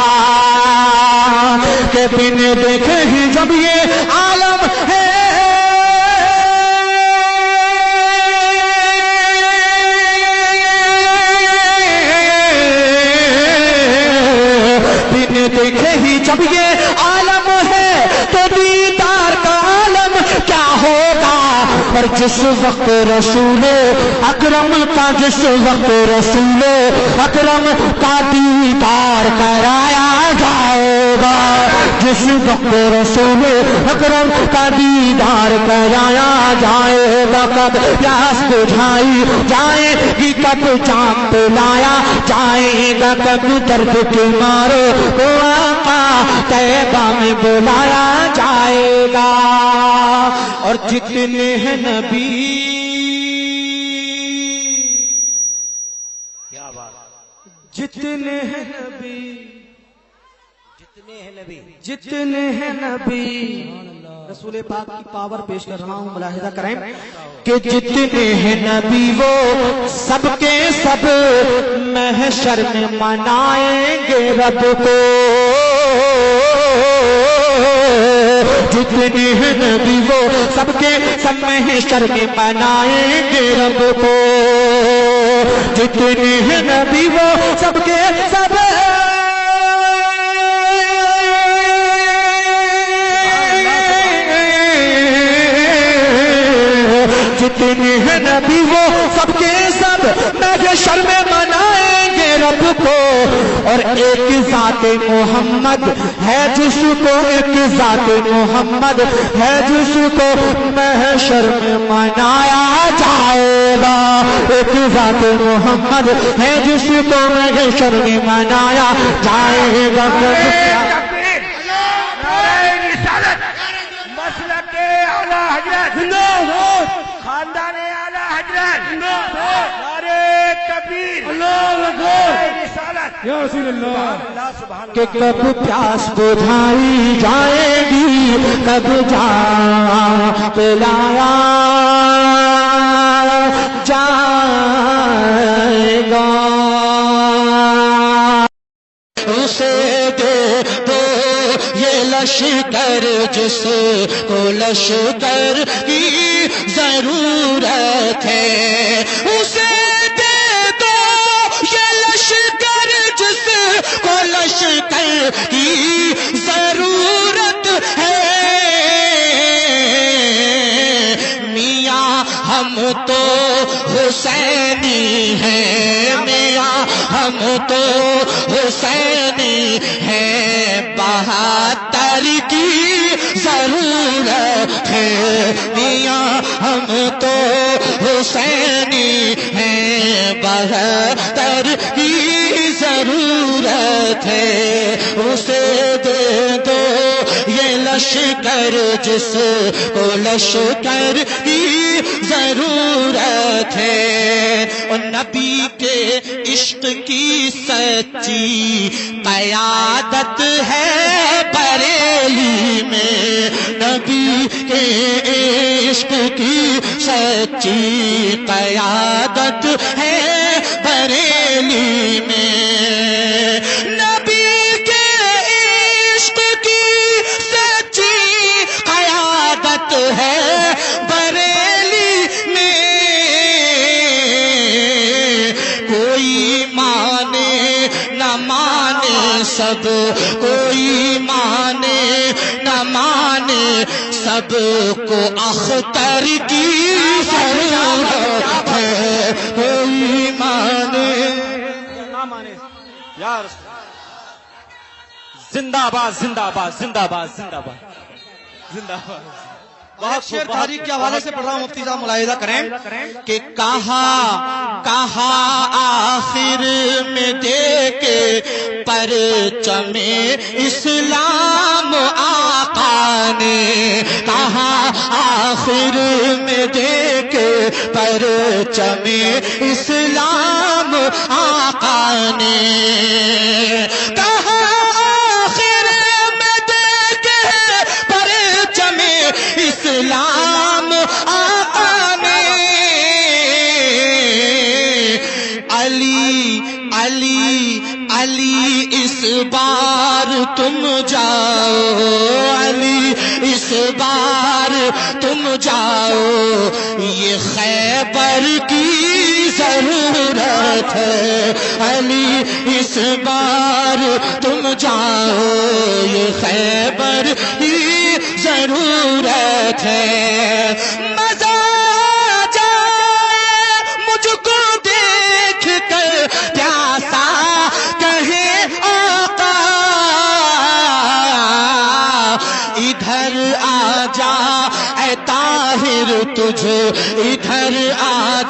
کہ بن دیکھے ہی جب یہ عالم ہے بن دیکھے ہی جب یہ عالم ہے تو دیدار کا عالم کیا ہوگا پر جس وقت رسول اکرم کا جس وقت رسول اکرم کا دیدار کرایا جائے گا جس وقت رسول اکرم کا دیدار کرایا جائے گا کب پیاس بجھائی جائے گی کب جام پلایا جائے گا کب درد کے مارے کو آقا طیبہ میں بلایا جائے گا اور جتنے ہیں نبی کیا بات جتنے ہیں نبی جتنے ہیں نبی جتنے ہیں نبی رسول پاک کی پاور پیش کر رہا ہوں ملاحظہ کریں کہ جتنے ہیں نبی وہ سب کے سب محشر میں منائیں گے رب کو جتنے ہیں نبی وہ سب کے سب محشر میں منائیں گے رب کو جتنے ہیں نبی وہ سب کے سب جتنے ہیں نبی وہ سب کے سب محشر میں منائیں گے رب کو اور ایک ذات محمد ہے جس کو ایک ذات محمد ہے جس کو محشر میں منایا جائے گا ایک ذات محمد ہے جس کو محشر میں منایا جائے گا مسلک اعلی حضرت خاندان اعلی حضرت نعرہ تکبیر اللہ اکبر رسالت یا رسول اللہ سبحان اللہ کہ کب پیاس بجھائی جائے گی کب جام پلایا جائے گا اسے دے دو یہ لشکر جس کو لشکر کی ضرورت ہے اسے دے دو یہ لشکر جس کو لشکر کی ضرورت ہے میاں ہم تو حسینی ہیں میاں ہم تو حسینی ہیں 72 کی ضرورت ہے میاں ہم تو حسینی ہیں 72 کی ضرورت ہے اسے دے دو یہ لشکر جس کو لشکر کی ضرورت ہے، اور نبی کے عشق کی سچی قیادت ہے بریلی میں، نبی کے عشق کی سچی قیادت ہے بریلی میں، نبی کے عشق کی سچی قیادت ہے بریلی میں، کوئی مانے نہ مانے سب، کوئی مانے نہ مانے سب کو اختر کی ضرورت ہے، کوئی مانے نہ مانے یار، زندہ باد زندہ باد زندہ باد زندہ باد زندہ باد۔ بہت شعر تحریک کے حوالے سے پڑھ رہا ہوں، مفتی صاحب ملاحظہ کریں کہ کہا آخر میں دیکھے پرچم اسلام آقا نے، کہا آخر میں دیکھے پرچم اسلام آقا نے، کہا اسلام آقا نے، علی علی علی اس بار تم جاؤ، علی اس بار تم جاؤ، یہ خیبر کی ضرورت ہے، علی اس بار تم جاؤ، یہ خیبر کی ضرورت ہے، مزہ جائے مجھ کو دیکھ کر پیاسا کہے آقا، ادھر آ جا اے طاہر تجھ، ادھر آ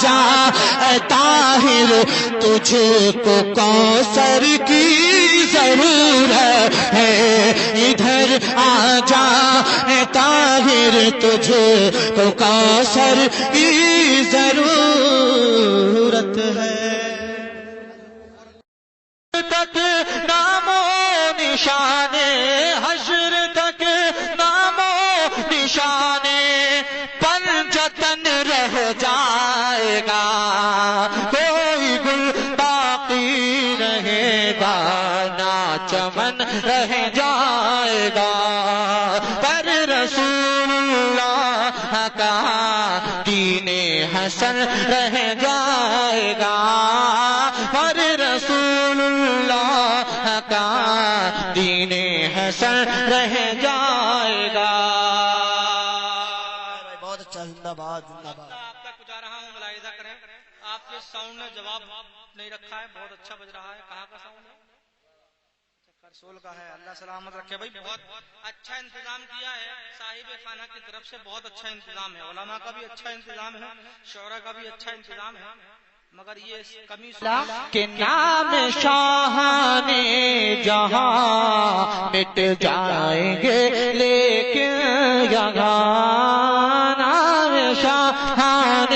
جا اے طاہر تجھ کو کوثر کی ضرورت ہے، ادھر آ جا اے طاہر تجھ کو کوثر کی ضرورت ہے، تک نام و نشان حشر تک نام و نشان پنجتن رہ جائے گا، کوئی گل باقی رہے گا نہ چمن رہ جائے گا، پر رسول اللہ کا دین حسن رہ جائے گا، پر رسول اللہ کا دین حسن رہ جائے گا۔ بہت اچھا، زندہ باد زندہ باد۔ آپ تک پہنچا رہا ہوں، ملاحظہ کریں، آپ کے ساؤنڈ نے جواب نہیں رکھا ہے، بہت اچھا بج رہا ہے، کہاں کا ساؤنڈ ہے؟ رسول کا ہے، اللہ سلامت رکھے بھائی، بہت اچھا انتظام کیا ہے صاحب خانہ کی طرف سے، بہت اچھا انتظام ہے، علماء کا بھی اچھا انتظام ہے، شعراء کا بھی اچھا انتظام ہے، مگر یہ کمی کہ نام شاہان جہاں مٹ جائیں گے لیکن یہاں، نام شاہان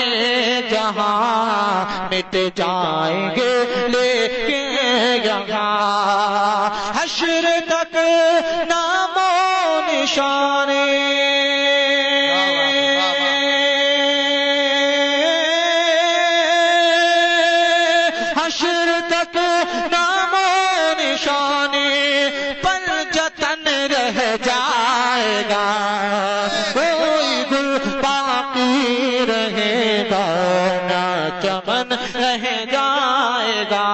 جہاں مٹ جائیں گے لیکن یہاں، حشر تک نام و نشان حشر تک نام و نشان پنجتن رہ جائے گا، کوئی گل باقی رہے گا نہ چمن رہ جائے گا،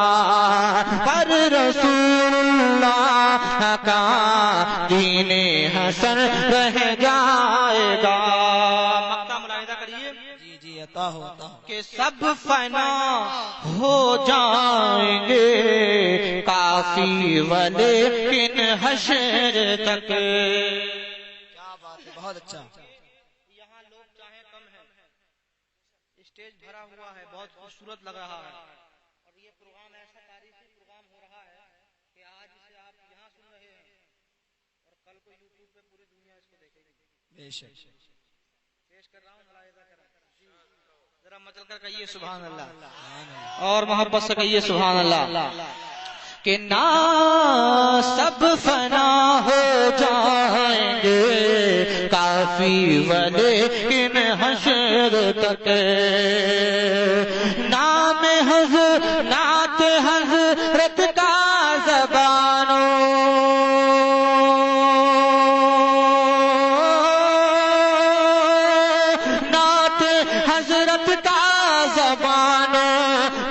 پر رسول اللہ کا دین حسن رہ جائے گا۔ مقطع ملاحظہ کریے، جی جی، عطا ہو عطا ہو۔ کہ سب فنا ہو جائیں گے کافی ولیکن حشر تک، کیا بات ہے، بہت اچھا۔ یہاں لوگ چاہیں کم ہیں، اسٹیج بھرا ہوا ہے، بہت خوبصورت لگ رہا ہے، اور یہ پروگرام ایسا تاریخی پروگرام ہو رہا ہے کہ آج اسے آپ یہاں سن رہے ہیں اور کل کو یوٹیوب پہ پوری دنیا اس کو دیکھے گی۔ بے شک پیش کر رہا ہوں، ملاحظہ کریں۔ ذرا مچل کر کہیے سبحان اللہ، اور محبت سے کہیے سبحان اللہ. کہ نہ سب فنا ہو جائیں گے کافی ولیکن حشر تک نام نعت حضرت کا زبانوں نعت حضرت کا زبانوں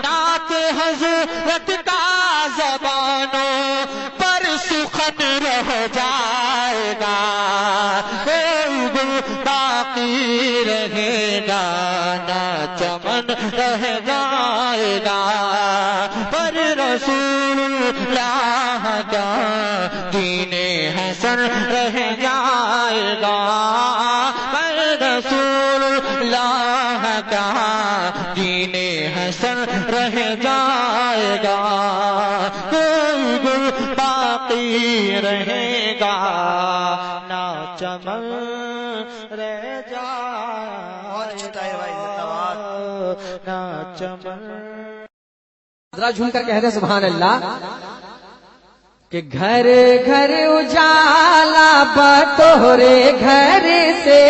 نعت حضرت کا زبانوں پر سخن رہ جائے گا کوئی گل باقی رہے گا نہ چمن رہ جائے گا پر رسول اللہ کا دین حسن رہ جائے گا پر رسول اللہ کا دین حسن رہ جائے گا کوئی گل باقی رہے گا نہ چمن رہ جائے نہ چمن. ذرا جھوم کر کہہ دیں سبحان اللہ. کہ گھر گھر اجالا بطورے گھر سے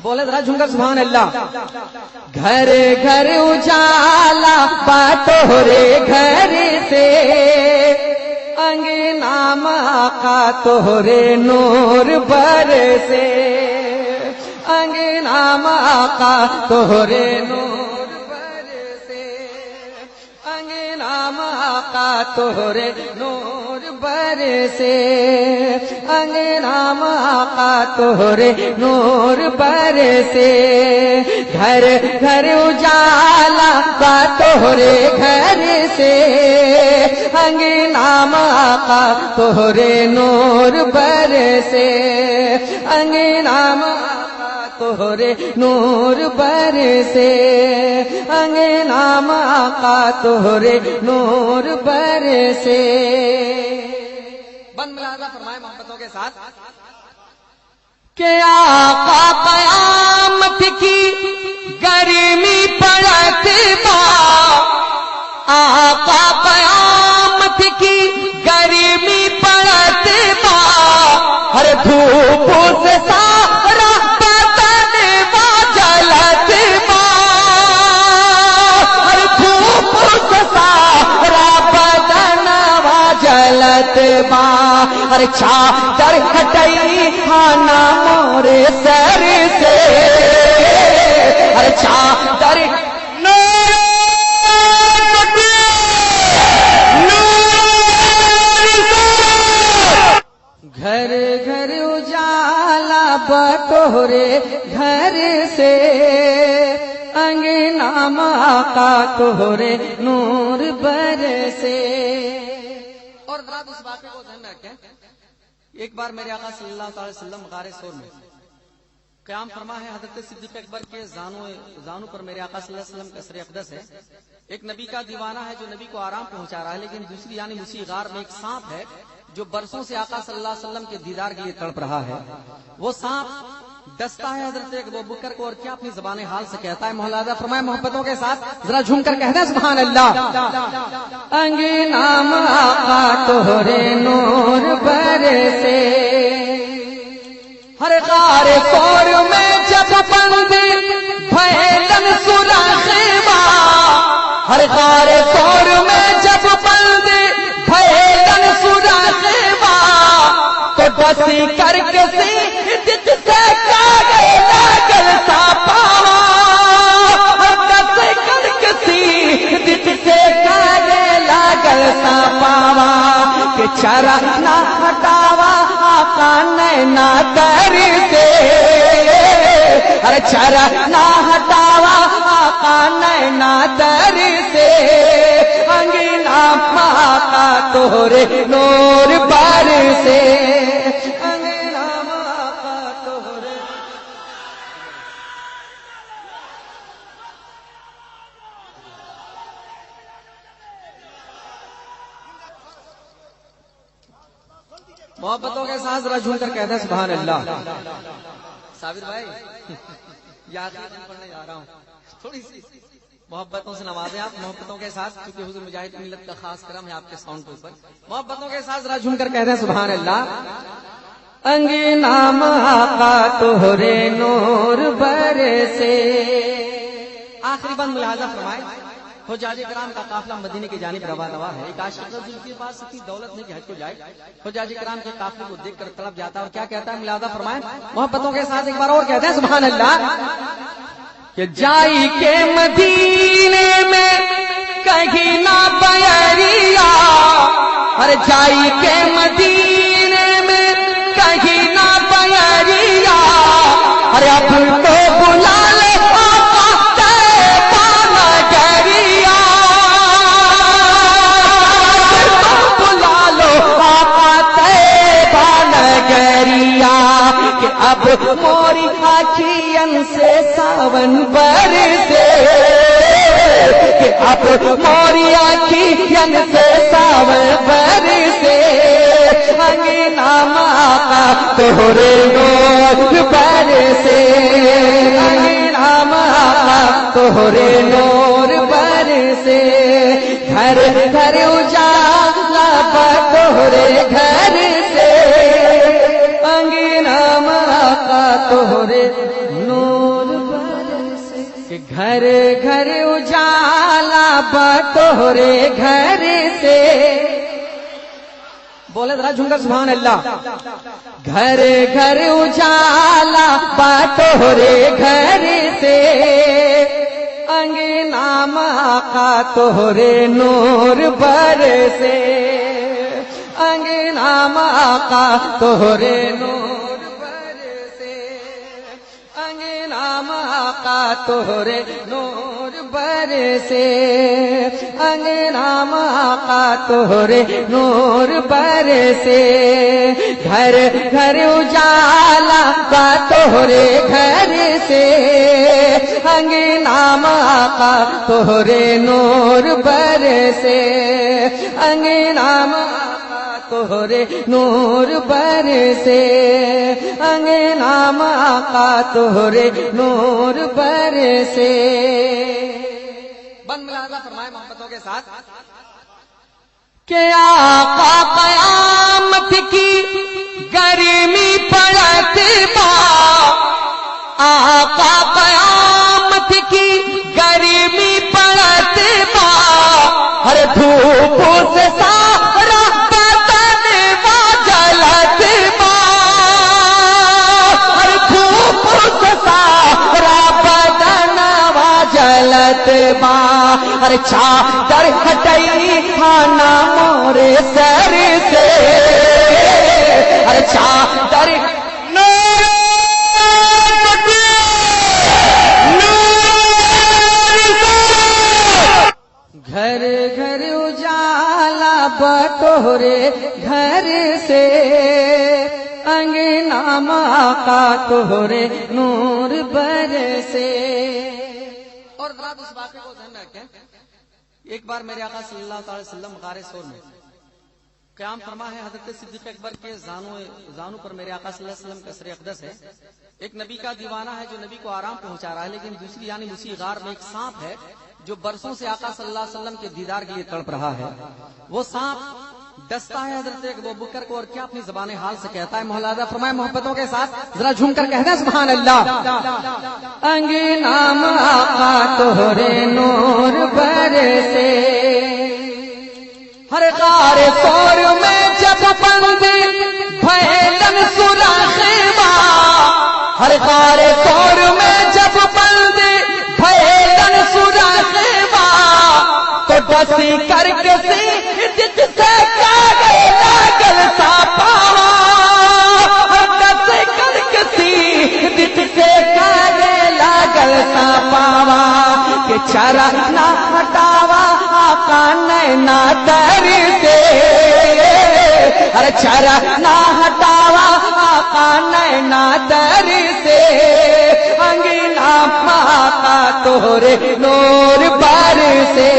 بولے ذرا جھوم کر سبحان اللہ. گھر گھر اجالا بطورے گھر سے انگنا آقا تورے نور برسے انگنا آقا تورے نور برسے انگنا آقا تورے نور برسے انگنا آقا تورے نور برسے گھر گھر اجالا بطورے گھر سے انگنا آقا تورے نور برسے انگنا تورے نور برسے انگنا آقا تورے نور برسے. بند ملاحظہ فرمائے محبتوں کے ساتھ کہ آقا قیامت کی گرمی پڑت با آقا قیامت کی گرمی پڑت با ہر دھوپ سے سارا بدن با جلت با ہر دھوپ سے سارا بدن با جلت با ہر چادر ہٹائی خانہ مورے سر سے ہر چادر گھر گھر اجالا بطورے گھر سے انگنا آقا تورے نور برسے. اور ذرا اس بات کو ذہن میں رکھیں. ایک بار میرے آقا صلی اللہ علیہ وسلم غار ثور میں قیام فرما ہے. حضرت صدیق اکبر کے زانو پر میرے آقا صلی اللہ علیہ وسلم کا سر اقدس ہے. ایک نبی کا دیوانہ ہے جو نبی کو آرام پہنچا رہا ہے، لیکن دوسری یعنی اسی غار میں ایک سانپ ہے جو برسوں سے آقا صلی اللہ علیہ وسلم کے دیدار کے لیے تڑپ رہا ہے. وہ سانپ ڈستا ہے حضرت ابوبکر کو اور کیا اپنی زبان حال سے کہتا ہے. ملاحظہ فرمائے محبتوں کے ساتھ ذرا جھوم کر کہہ دیں سبحان اللہ. انگنا آقا تورے نور برسے ہر غار ثور میں جب بند بھیلن سوراخ ہر غار ثور میں جب بند بھیلن سوراخ تو ڈسی کر کے سیدھ سے کاغے لاگل سا پاوا ڈسی کر کے سیدھ سے کاغے لاگل سا پاوا کہ چرا نہ ہٹاوا آقا نینا در سے ہر چرا نہ ہٹاوا آقا نینا در سے انگنا آقا تورے نور برسے انگنا آقا تورے. محبتوں کے ساتھ ذرا جھوم کر کہتے ہیں سبحان اللہ. صابر بھائی یا پڑھنے جا رہا ہوں. تھوڑی سی محبتوں سے نوازیں آپ, محبتوں کے ساتھ, کیونکہ حضور مجاہد ملت کا خاص کرم ہے آپ کے ساؤنڈ کے اوپر. محبتوں کے ساتھ ذرا جھوم کر کہہ دیں سبحان اللہ. انگنام آقا تہرے نور برسے. آخری بند ملاحظہ فرمائے, حجاج کرام کا قافلہ مدینے کی جانب روا دوا ہے. ایک عاشق رسول کے پاس اتنی دولت نہیں کہ حج کو جائے, حجاج کرام کے قافلے کو دیکھ کر طلب جاتا ہے. اور کیا کہتا ہے ملاحظہ فرمائے, محبتوں کے ساتھ ایک بار اور کہتے ہیں سبحان اللہ. کہ جائی کے مدینے میں کہیں نہ بیریا, ارے جائی کے مدینے میں کہیں نہ بیریا, ارے اب تو بلا لے آقا طیبہ نگریا, تو بلا لو آقا طیبہ نگریا. کہ اب موری آنکھیں سے ساون برسے, کہ اب موری آنکھیں سے ساون برسے. انگنام آقا تہرے نور برسے, انگنام آقا تہرے نور برسے. گھر گھر اجالا تہرے گھر سے, انگنام آقا تہرے نور برسے. کہ گھر گھر اجالا بتہرے گھر سے. بولے ذرا جھوم کر سبحان اللہ. گھر گھر اجالا بتہرے گھر سے, انگنام آقا تہرے نور برسے, انگنام آقا تہرے نور برسے, انگنام آقا تہرے نور برسے, انگنام آقا تہرے نور برسے. گھر گھر اجالا تہرے گھر سے, انگنام آقا تہرے نور برسے, انگنام تہرے نور برسے, انگنام آقا تہرے نور برسے. بند ملاحظہ فرمائے محبتوں کے ساتھ. کہ آقا قیامت کی گرمی پڑت با, آقا قیامت کی گرمی پڑت با, ہر دھوپ سے سارا بدن جلت با, ہر دھوپ سے سارا بدن جلت با. ہر چادر ہٹائی کھانا مورے سر سے, ہر چادر گھر گھر اجالا بتہرے گھر سے, انگنام آقا تہرے نور برسے. اور ذرا اس واقعے کو ذہن میں رکھیں. ایک بار میرے آقا صلی اللہ تعالی وسلم غار ثور میں قیام فرما ہے. حضرت صدیق اکبر کے زانو پر میرے آقا صلی اللہ علیہ وسلم کا سر اقدس ہے. ایک نبی کا دیوانہ ہے جو نبی کو آرام پہنچا رہا ہے, لیکن دوسری یعنی اسی غار میں ایک سانپ ہے جو برسوں سے آقا صلی اللہ علیہ وسلم کے دیدار کے لیے تڑپ رہا ہے. وہ سانپ ڈستا ہے حضرت ابو بکر کو, اور کیا اپنی زبان حال سے کہتا ہے, ملاحظہ فرمائے محبتوں کے ساتھ ذرا جھوم کر کہہ دیں سبحان اللہ. انگنام آقا تہرے نور برسے, ہر غار ثور میں جب بند بھیلن سوراخ با, ہر غار ثور میں جب بند بھیلن سوراخ با, تو ڈسی کر کے سیدھ سے کاغے لاگل سا پاوا, ڈسی کر کے سیدھ سے کاغے لاگل سا پاوا. کہ چرا نہ ہٹاوا آقا نینا در سے, ہر چرا نہ ہٹاوا آقا نینا در سے, انگنام آقا تہرے نور برسے.